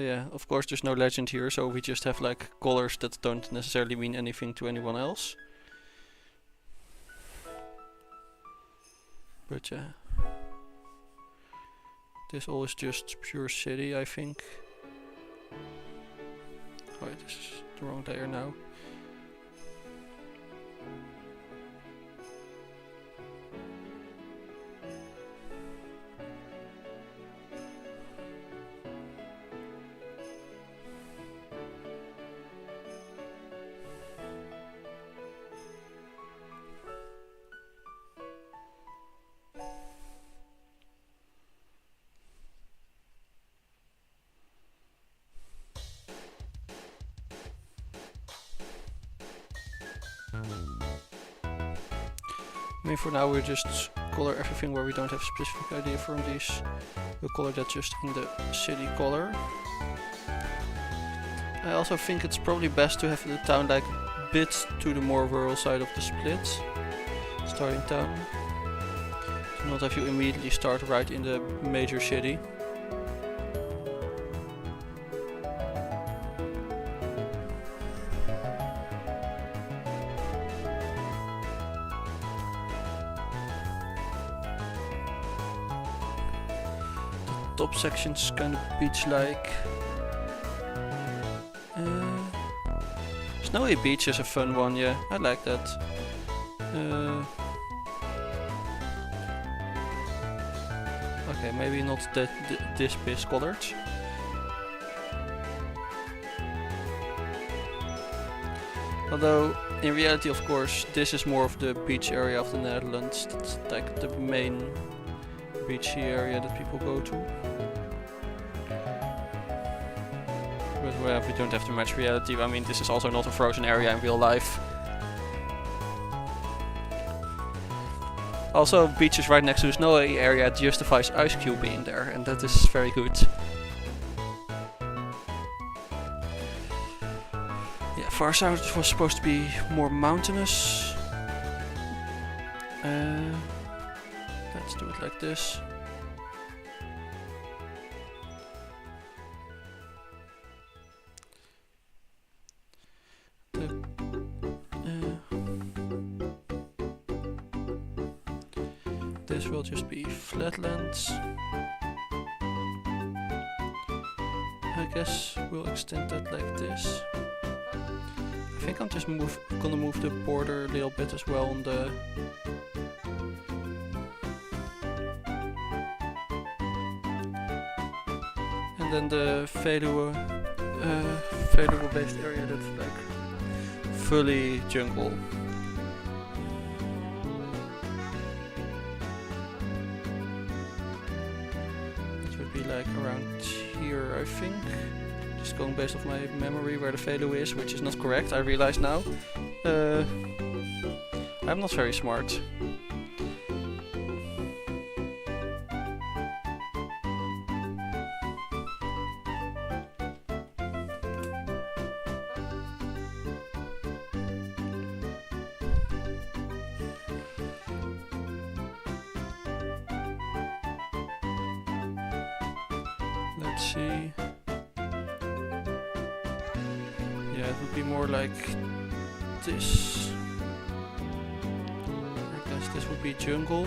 Yeah, of course there's no legend here, so we just have like colors that don't necessarily mean anything to anyone else. But yeah. This all is just pure city, I think. Oh, this is the wrong layer now. I mean, for now we'll just color everything where we don't have a specific idea from these. We'll color that just in the city color. I also think it's probably best to have the town like a bit to the more rural side of the split. Starting town. To not have you immediately start right in the major city. Top section's kind of beach-like. Snowy Beach is a fun one, yeah, I like that. Okay, maybe not that this piss colored. Although, in reality, of course, this is more of the beach area of the Netherlands. That's like the main beachy area that people go to. But well, we don't have to match reality. I mean, this is also not a frozen area in real life. Also, beaches right next to a snowy area justifies Ice Cube being there, and that is very good. Yeah, far south was supposed to be more mountainous. Let's do it like this. This will just be flatlands. I guess we'll extend that like this. I think I'm just gonna move the border a little bit as well on the and then the Veluwe based area that's like fully jungle. Like around here, I think. Just going based off my memory where the Veluwe is, which is not correct, I realize now. I'm not very smart. Let's see. Yeah, it would be more like this. I guess this would be jungle.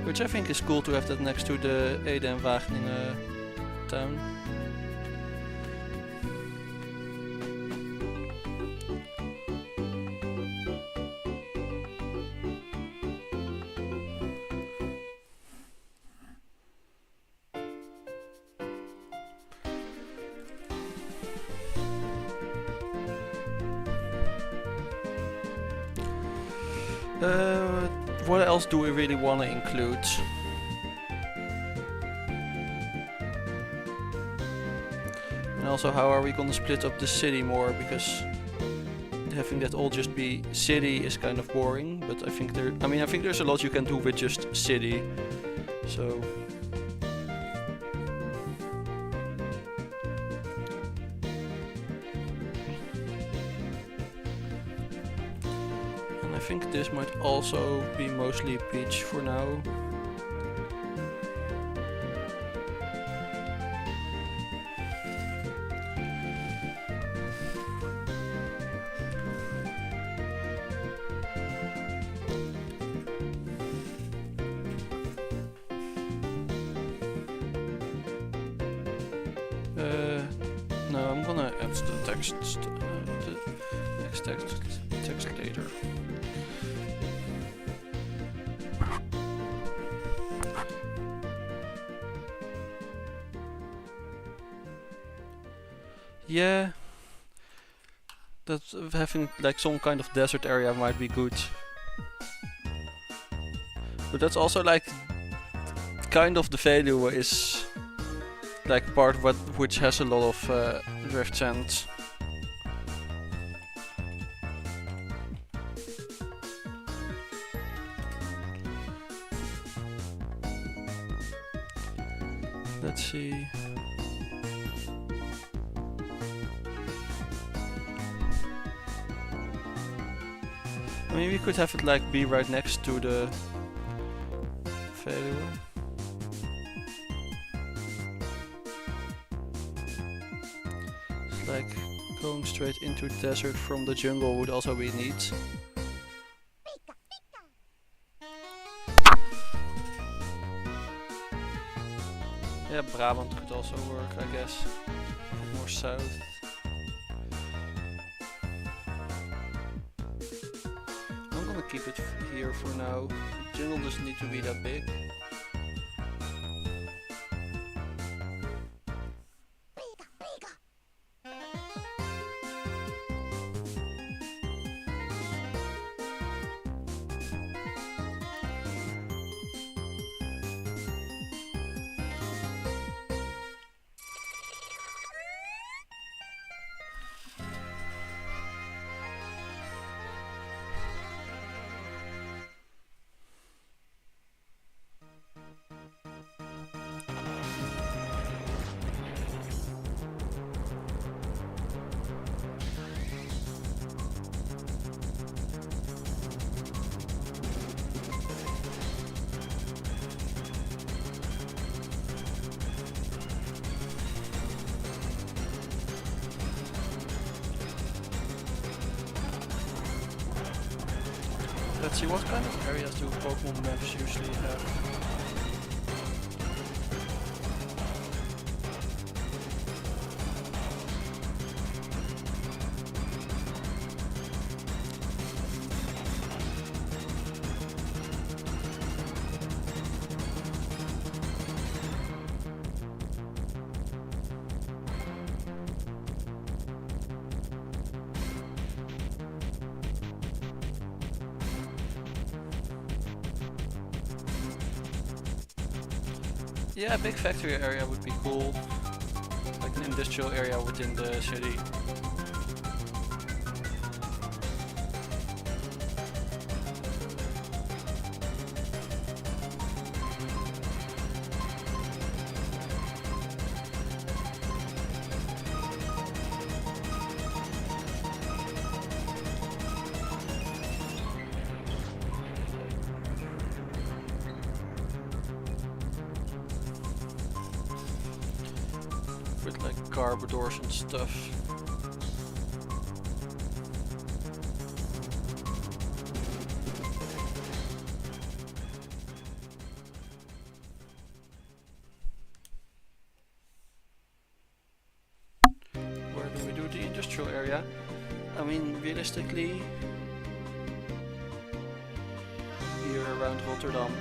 Which I think is cool to have that next to the Ede and Wageningen town. What else do we really want to include? And also, how are we going to split up the city more? Because having that all just be city is kind of boring. But I think I think there's a lot you can do with just city. So. I think this might also be mostly beach for now. No, I'm gonna add the text later. Yeah, that having like some kind of desert area might be good. But that's also like kind of the Veluwe is like part which has a lot of drift sand. Let's see. I mean, we could have it like be right next to the failure. It's like going straight into the desert from the jungle would also be neat. Yeah, Brabant could also work, I guess. More south. I'm gonna keep it here for now. The jungle doesn't need to be that big. Let's see, what kind of areas do Pokemon maps usually have? Yeah, a big factory area would be cool. Like an industrial area within the city. With like Garbodors and stuff. Where do we do the industrial area? I mean, realistically, here around Rotterdam.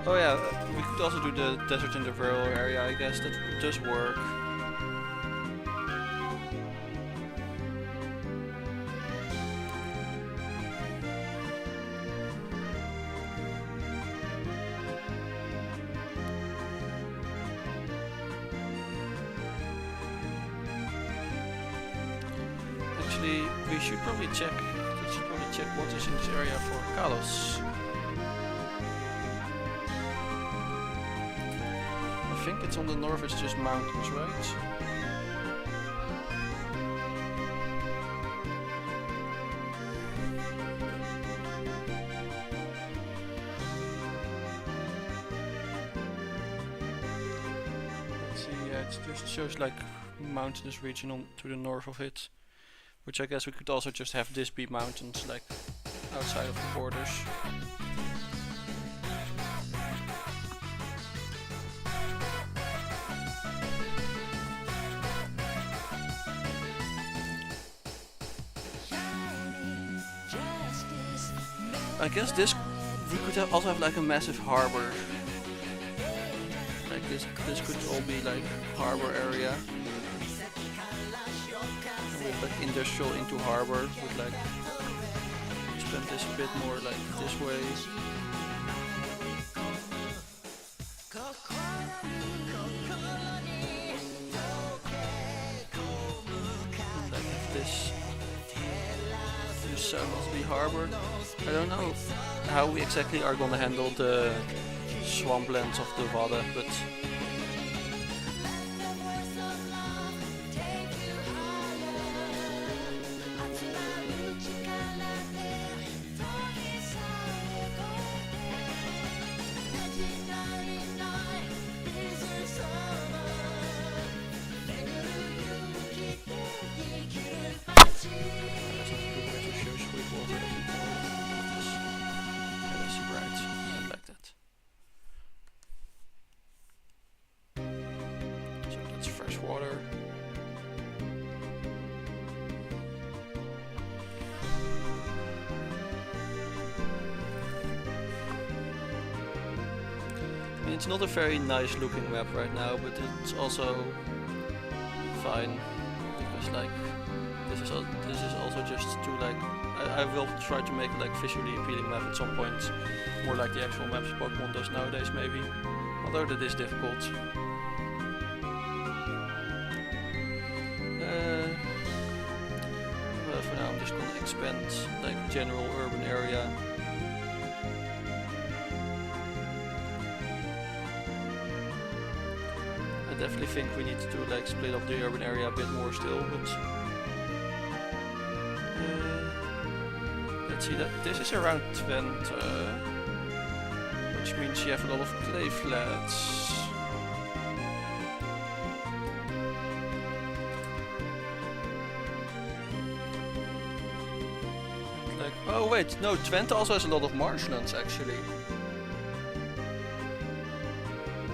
Oh yeah, we could also do the desert in the rural area, I guess that does work. Actually, we should probably check what is in this area for Kalos. I think it's on the north, it's just mountains, right? Let's see, yeah, it just shows like mountainous region on to the north of it. Which I guess we could also just have this be mountains, like outside of the borders. I guess this we could also have like a massive harbor. Like this could all be like harbor area. And with like industrial into harbor, would like spend this a bit more like this way. harbor. I don't know how we exactly are gonna handle the swamplands of the Wadden, but water. I mean, it's not a very nice looking map right now, but it's also fine because like this is also just to like I will try to make like visually appealing map at some point, more like the actual maps Pokemon does nowadays maybe, although that is difficult. Well, for now I'm just gonna expand like general urban area. I definitely think we need to like split up the urban area a bit more still, but let's see, that this is around Twente, which means you have a lot of clay flats. Oh wait, no, Twente also has a lot of marshlands actually.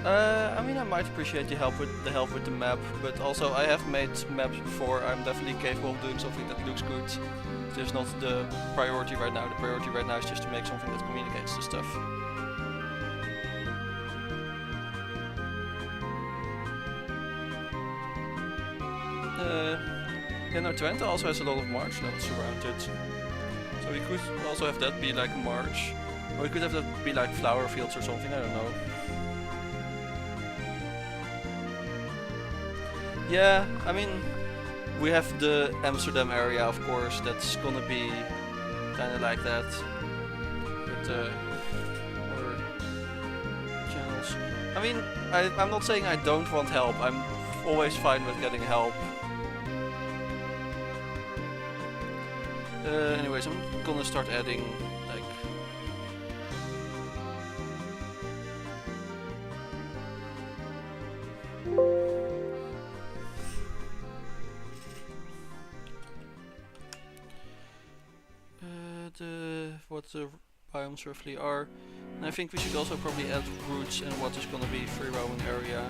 I mean, I might appreciate the help with the map, but also I have made maps before. I'm definitely capable of doing something that looks good. It's not the priority right now. The priority right now is just to make something that communicates the stuff. Yeah, no, Twente also has a lot of marshlands around it. So we could also have that be like a marsh. Or we could have that be like flower fields or something, I don't know. Yeah, I mean, we have the Amsterdam area, of course, that's gonna be kinda like that. With other channels. I mean, I'm not saying I don't want help, I'm always fine with getting help. Anyways, I'm gonna start adding like what the biomes roughly are, and I think we should also probably add roots and what is gonna be free roaming area.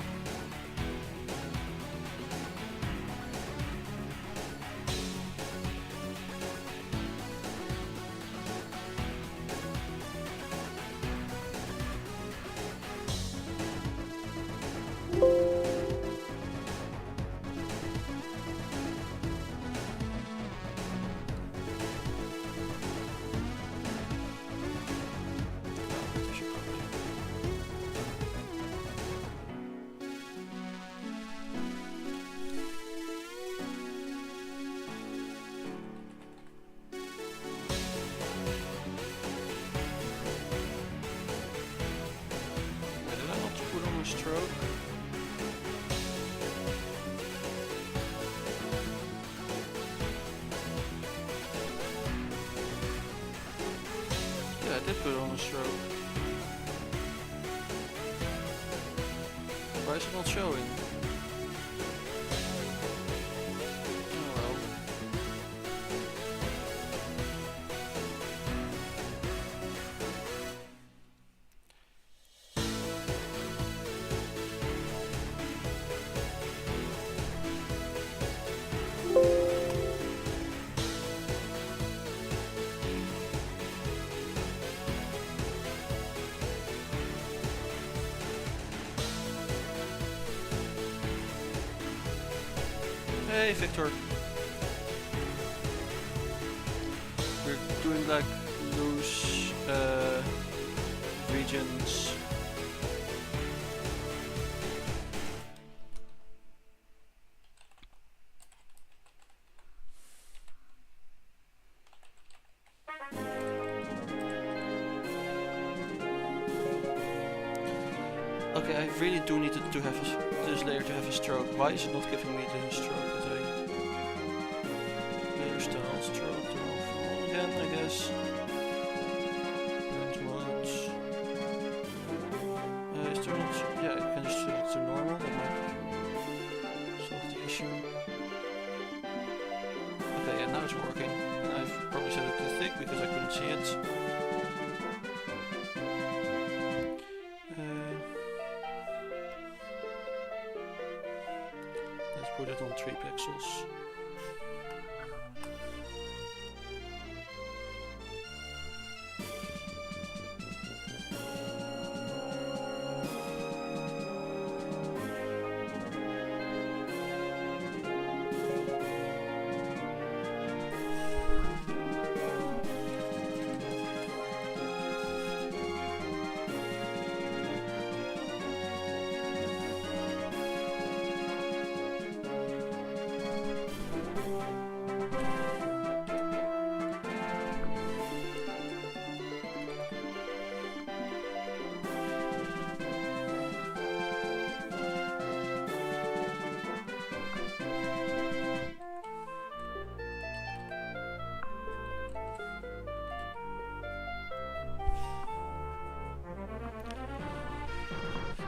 Stroke. Yeah, I did put on a stroke. Why is it not showing? Oh well. Hey Victor. We're doing like loose regions. Okay, I really do need it to have this layer to have a stroke. Why is it not giving me the stroke that I... Layer style, stroke, turn off on again, I guess. Blend modes. Is there not... Yeah, I can just set it to normal, that might solve the issue. Okay, yeah, now it's working. And I've probably set it too thick because I couldn't see it. Let's put it on 3 pixels.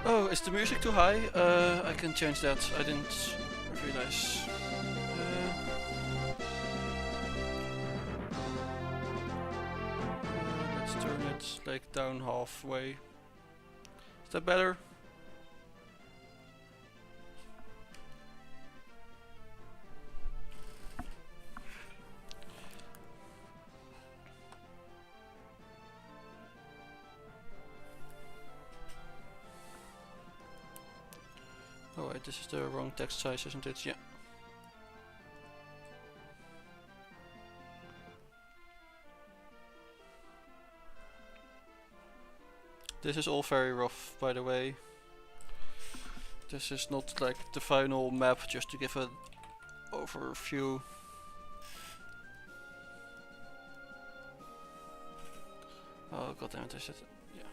Oh, is the music too high? I can change that. I didn't realize. Let's turn it like down halfway. Is that better? Oh wait, this is the wrong text size, isn't it? Yeah. This is all very rough, by the way. This is not like the final map, just to give an overview. Oh goddammit, I said it. Yeah.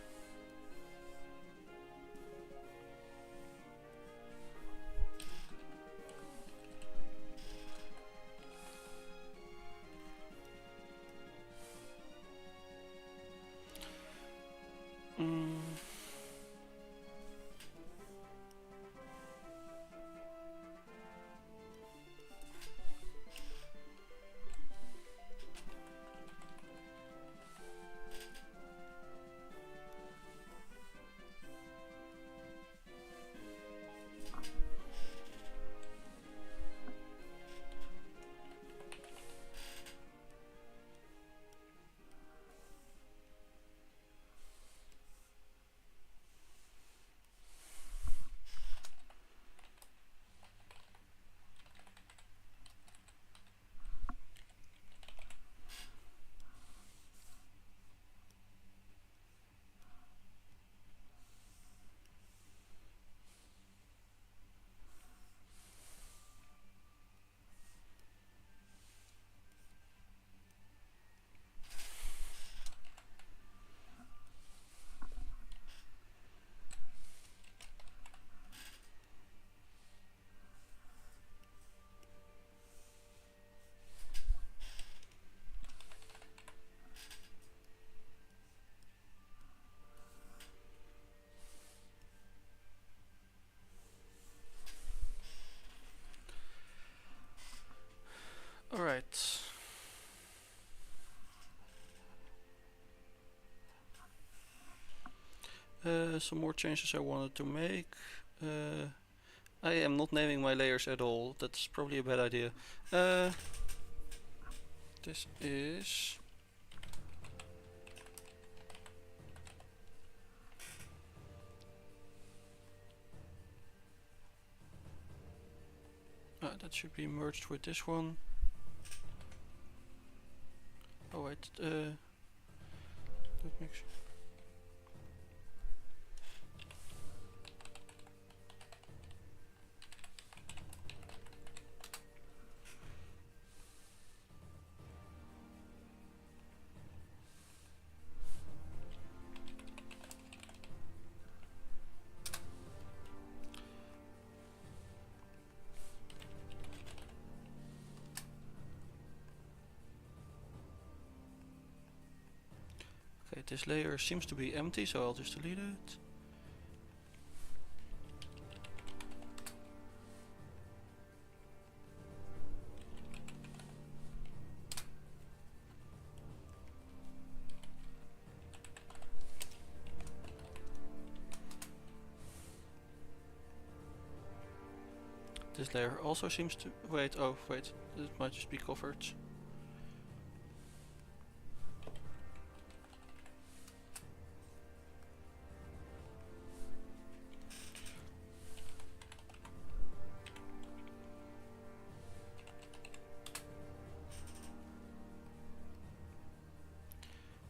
Alright. Some more changes I wanted to make. I am not naming my layers at all. That's probably a bad idea. This is... that should be merged with this one. Oh wait, that makes... Okay, this layer seems to be empty, so I'll just delete it. This layer also seems to... Wait, oh wait, it might just be covered.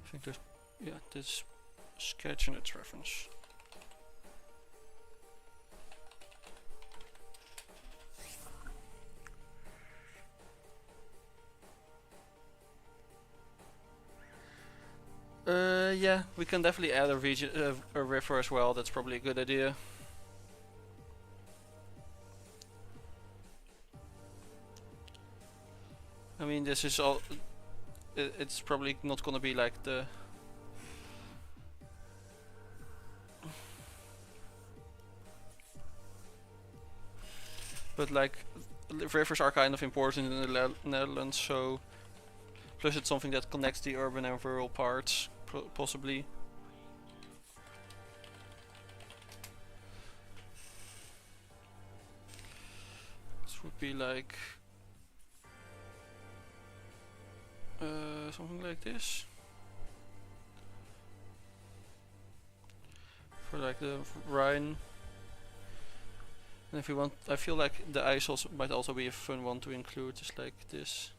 I think there's... yeah, this sketch and its reference. Yeah, we can definitely add a region, a river as well. That's probably a good idea. I mean, this is all. It's probably not gonna be like the. But like, rivers are kind of important in the Netherlands, so. Plus, it's something that connects the urban and rural parts, possibly. This would be like something like this for like the Rhine. And if we want, I feel like the ice also might also be a fun one to include, just like this.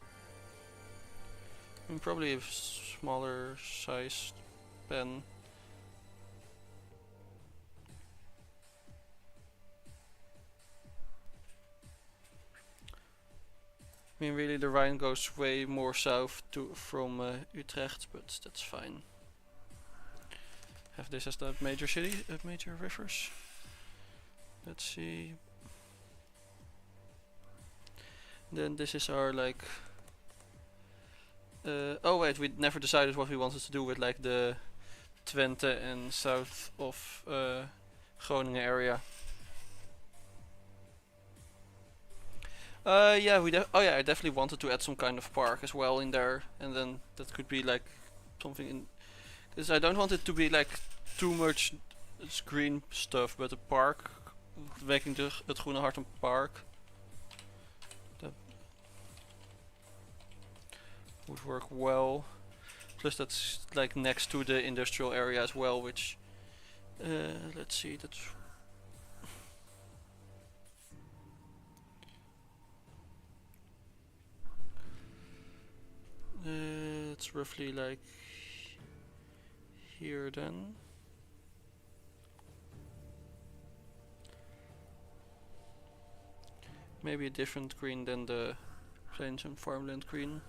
And probably a smaller size pen. I mean, really, the Rhine goes way more south from Utrecht, but that's fine. Have this as the major city, major rivers. Let's see. Then this is our like. Oh wait, we never decided what we wanted to do with like the Twente and south of Groningen area. Yeah, oh yeah, I definitely wanted to add some kind of park as well in there, and then that could be like something in, because I don't want it to be like too much green stuff, but a park, making het Groene Hart een park. That would work well. Plus that's like next to the industrial area as well, which let's see, that's it's roughly like here then. Maybe a different green than the plains and farmland green.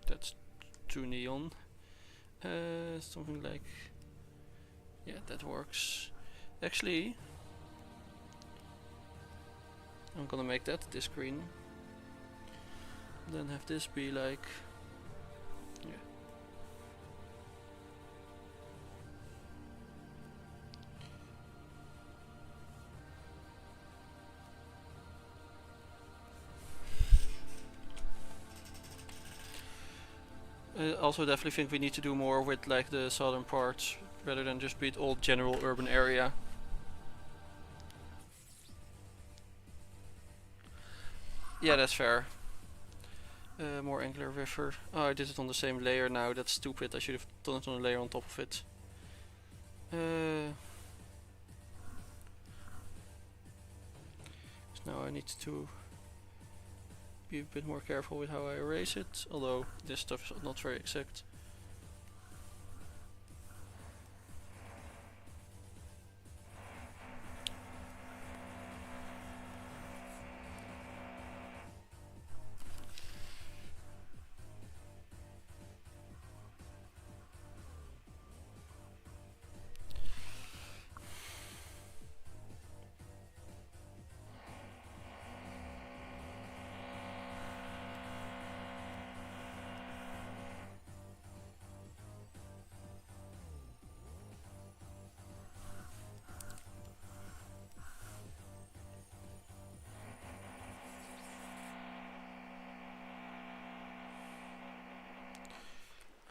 That's too neon. Something like, yeah, that works. Actually, I'm gonna make that this green. Then have this be like, yeah. I also definitely think we need to do more with like the southern parts, rather than just be it all general urban area. Yeah, that's fair. More angular river. Oh, I did it on the same layer now. That's stupid. I should have done it on a layer on top of it. So now I need to be a bit more careful with how I erase it, although this stuff is not very exact.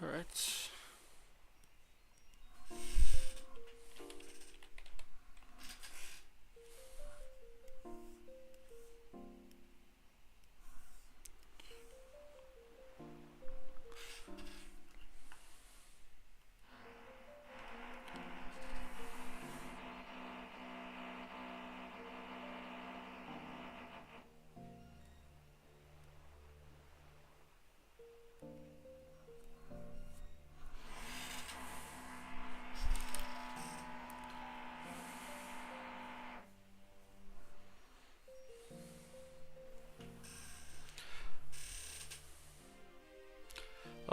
Alright.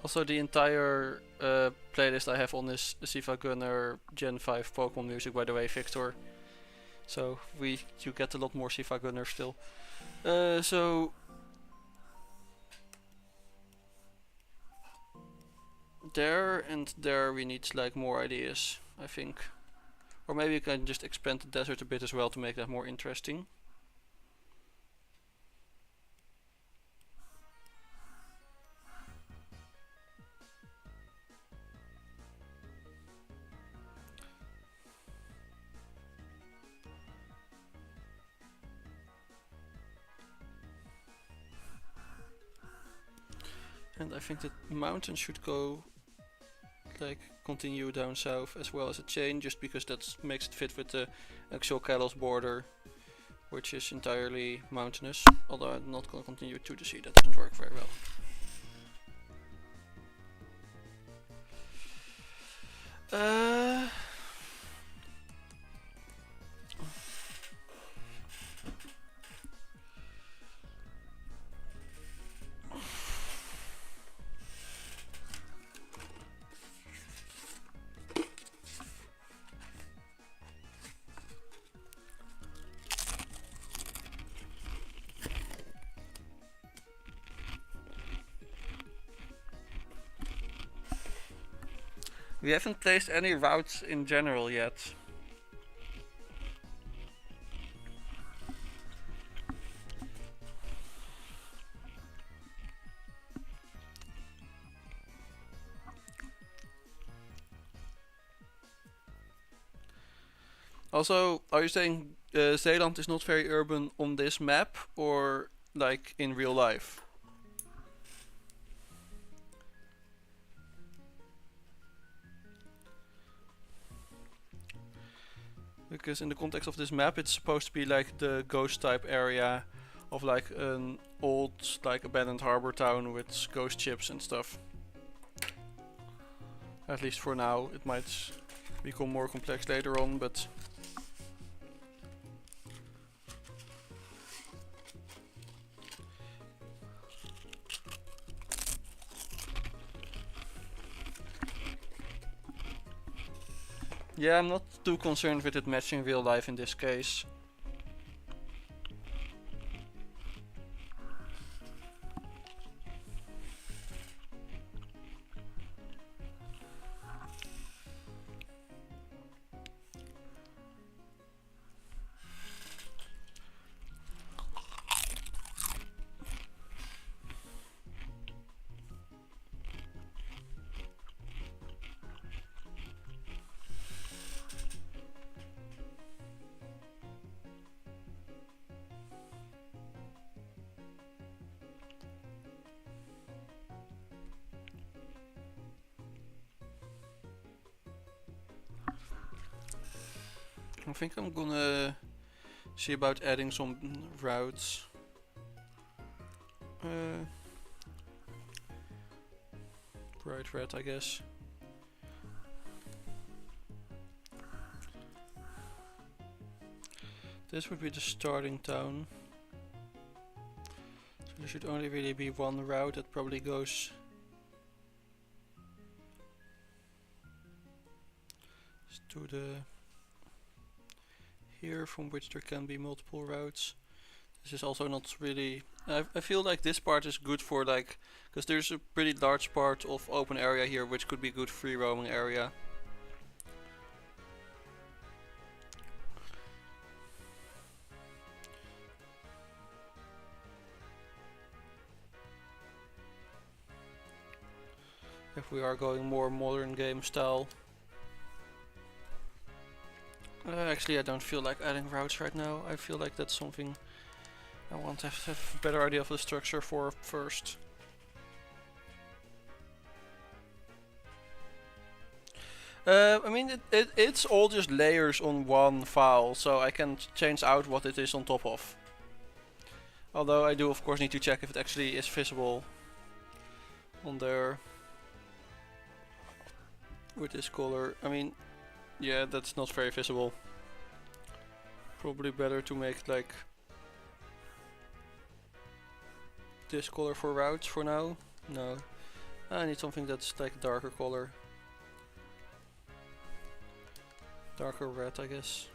Also, the entire playlist I have on is Siva Gunner Gen 5 Pokemon music, by the way, Victor. So you get a lot more Siva Gunner still. So there and there we need like more ideas, I think. Or maybe you can just expand the desert a bit as well to make that more interesting. And I think the mountain should go like continue down south as well as a chain, just because that makes it fit with the actual Kalos border, which is entirely mountainous. Although I'm not going to continue to the sea, that doesn't work very well. We haven't placed any routes in general yet. Also, are you saying Zeeland is not very urban on this map, or like in real life? Because in the context of this map, it's supposed to be like the ghost type area of like an old, like abandoned harbor town with ghost ships and stuff. At least for now. It might become more complex later on, but yeah, I'm not too concerned with it matching real life in this case. I think I'm gonna see about adding some routes. Bright red, I guess. This would be the starting town. So there should only really be one route that probably goes to the here, from which there can be multiple routes. This is also not really... I feel like this part is good for like... because there's a pretty large part of open area here which could be good free roaming area. if we are going more modern game style. Actually, I don't feel like adding routes right now. I feel like that's something I want to have a better idea of the structure for first. I mean, it's all just layers on one file, so I can change out what it is on top of. Although I do of course need to check if it actually is visible on there with this color. I mean, yeah, that's not very visible. Probably better to make like this color for routes for now. No, I need something that's like darker color. Darker red, I guess.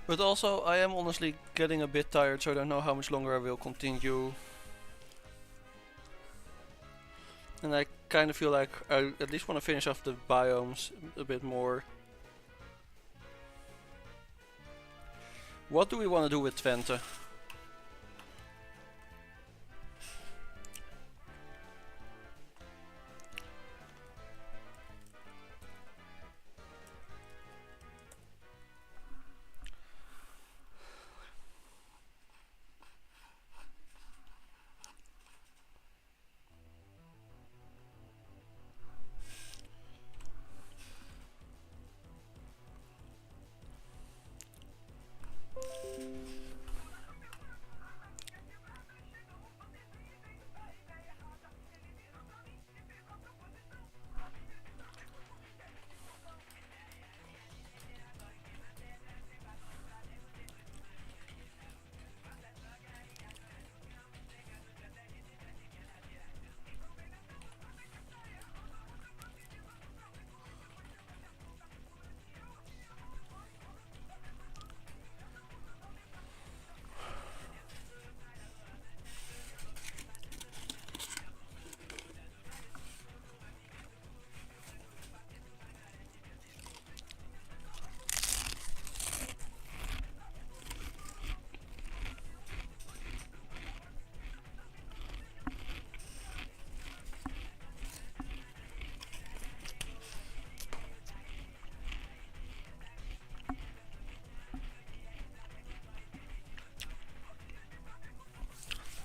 But also, I am honestly getting a bit tired, so I don't know how much longer I will continue. And I kind of feel like I at least want to finish off the biomes a bit more. What do we want to do with Twente?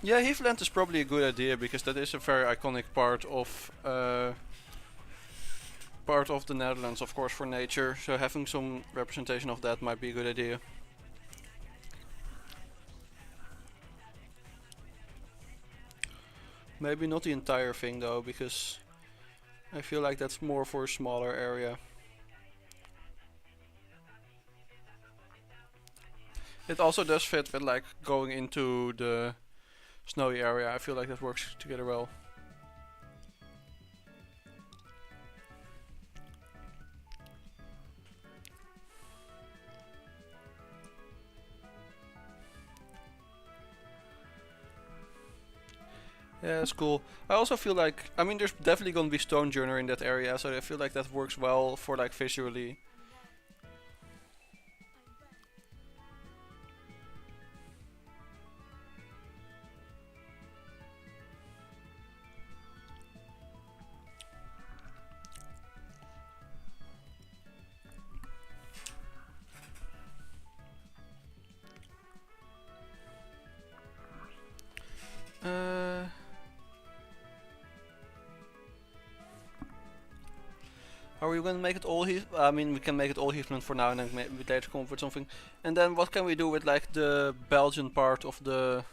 Yeah, Heathland is probably a good idea because that is a very iconic part of the Netherlands, of course, for nature. So having some representation of that might be a good idea. Maybe not the entire thing though, because I feel like that's more for a smaller area. It also does fit with like going into the snowy area. I feel like that works together well. Yeah, that's cool. I also feel like, I mean, there's definitely gonna be Stonejourner in that area, so I feel like that works well for like visually. Are we going to make it all Heath? I mean, we can make it all Heathland for now and then maybe later come up with something. And then what can we do with like the Belgian part of the...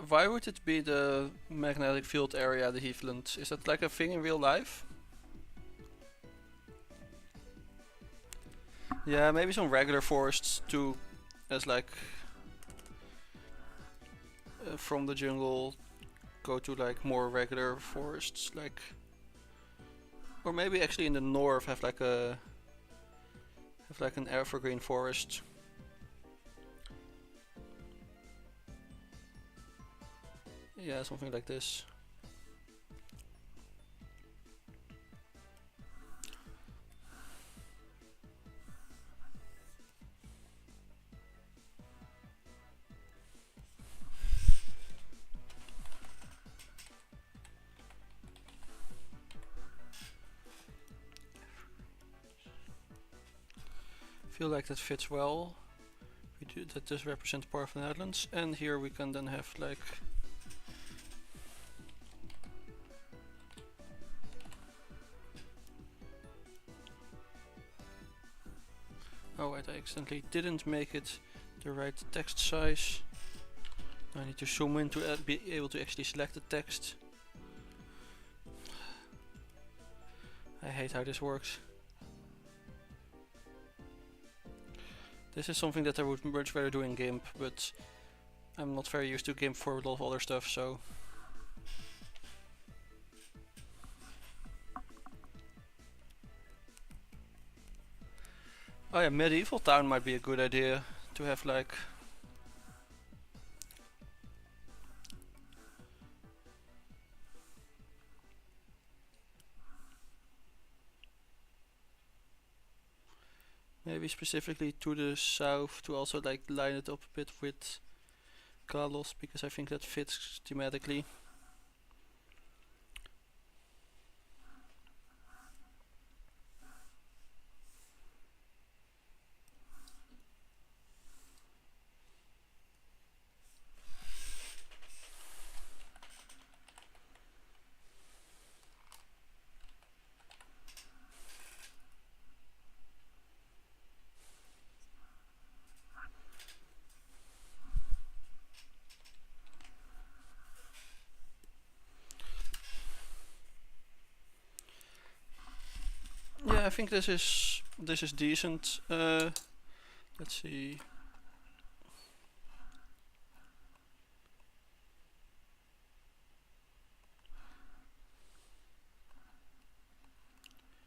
why would it be the magnetic field area, the heathland? Is that like a thing in real life? Yeah, maybe some regular forests too, as like from the jungle go to like more regular forests, like, or maybe actually in the north have like an evergreen forest. Yeah, something like this. Feel like that fits well. We do that. Does represent part of the Netherlands, and here we can then have like. Oh wait, I accidentally didn't make it the right text size. I need to zoom in to be able to actually select the text. I hate how this works. This is something that I would much rather do in GIMP, but I'm not very used to GIMP for a lot of other stuff, so. Oh yeah, medieval town might be a good idea to have like. Maybe specifically to the south to also like line it up a bit with Kalos, because I think that fits thematically. Yeah, I think this is decent. Let's see.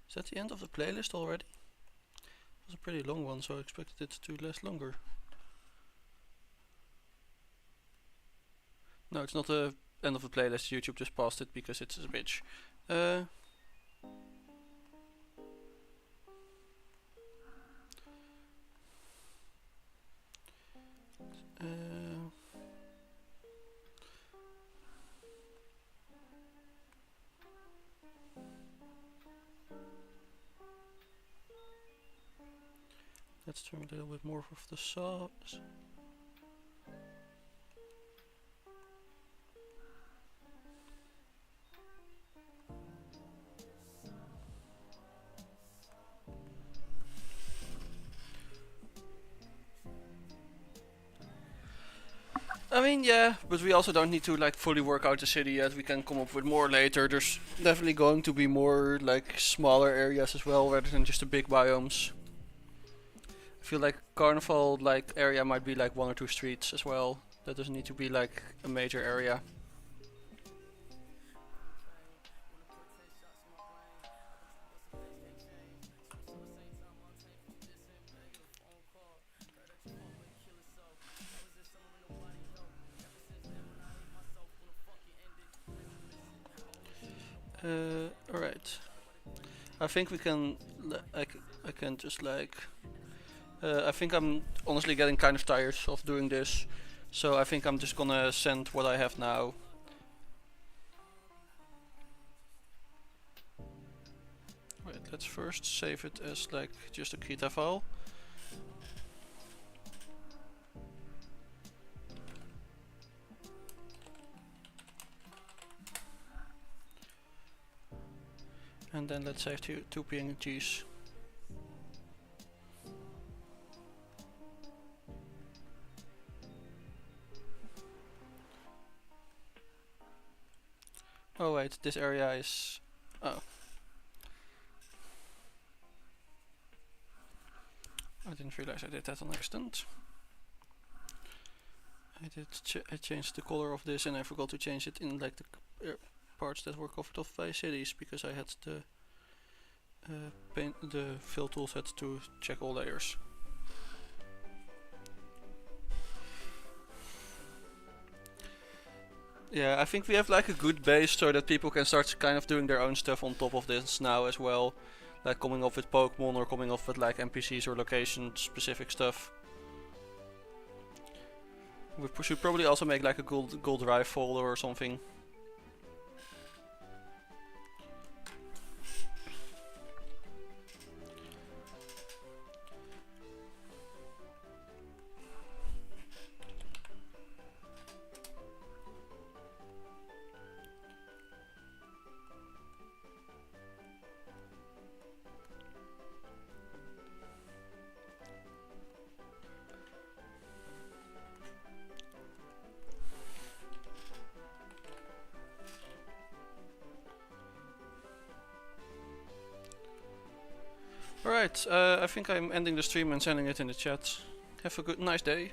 Is that the end of the playlist already? It was a pretty long one, so I expected it to last longer. No, it's not the end of the playlist. YouTube just paused it because it's a bitch. Let's turn a little bit more of the sauce. I mean, yeah, but we also don't need to like fully work out the city yet. We can come up with more later. There's definitely going to be more like smaller areas as well, rather than just the big biomes. I feel like Carnival like area might be like 1 or 2 streets as well. That doesn't need to be like a major area. Alright. I think we can. I can just like. I think I'm honestly getting kind of tired of doing this, so I think I'm just gonna send what I have now. Wait, let's first save it as like just a Krita file. And then let's save two PNGs. Oh wait, this area is... Oh. I didn't realize I did that on accident. I changed the color of this and I forgot to change it in like the parts that were covered off by cities because I had the fill tool set to check all layers. Yeah, I think we have like a good base so that people can start kind of doing their own stuff on top of this now as well. Like coming up with Pokemon or coming up with like NPCs or location specific stuff. We should probably also make like a gold rifle or something. Alright, I think I'm ending the stream and sending it in the chat. Have a nice day.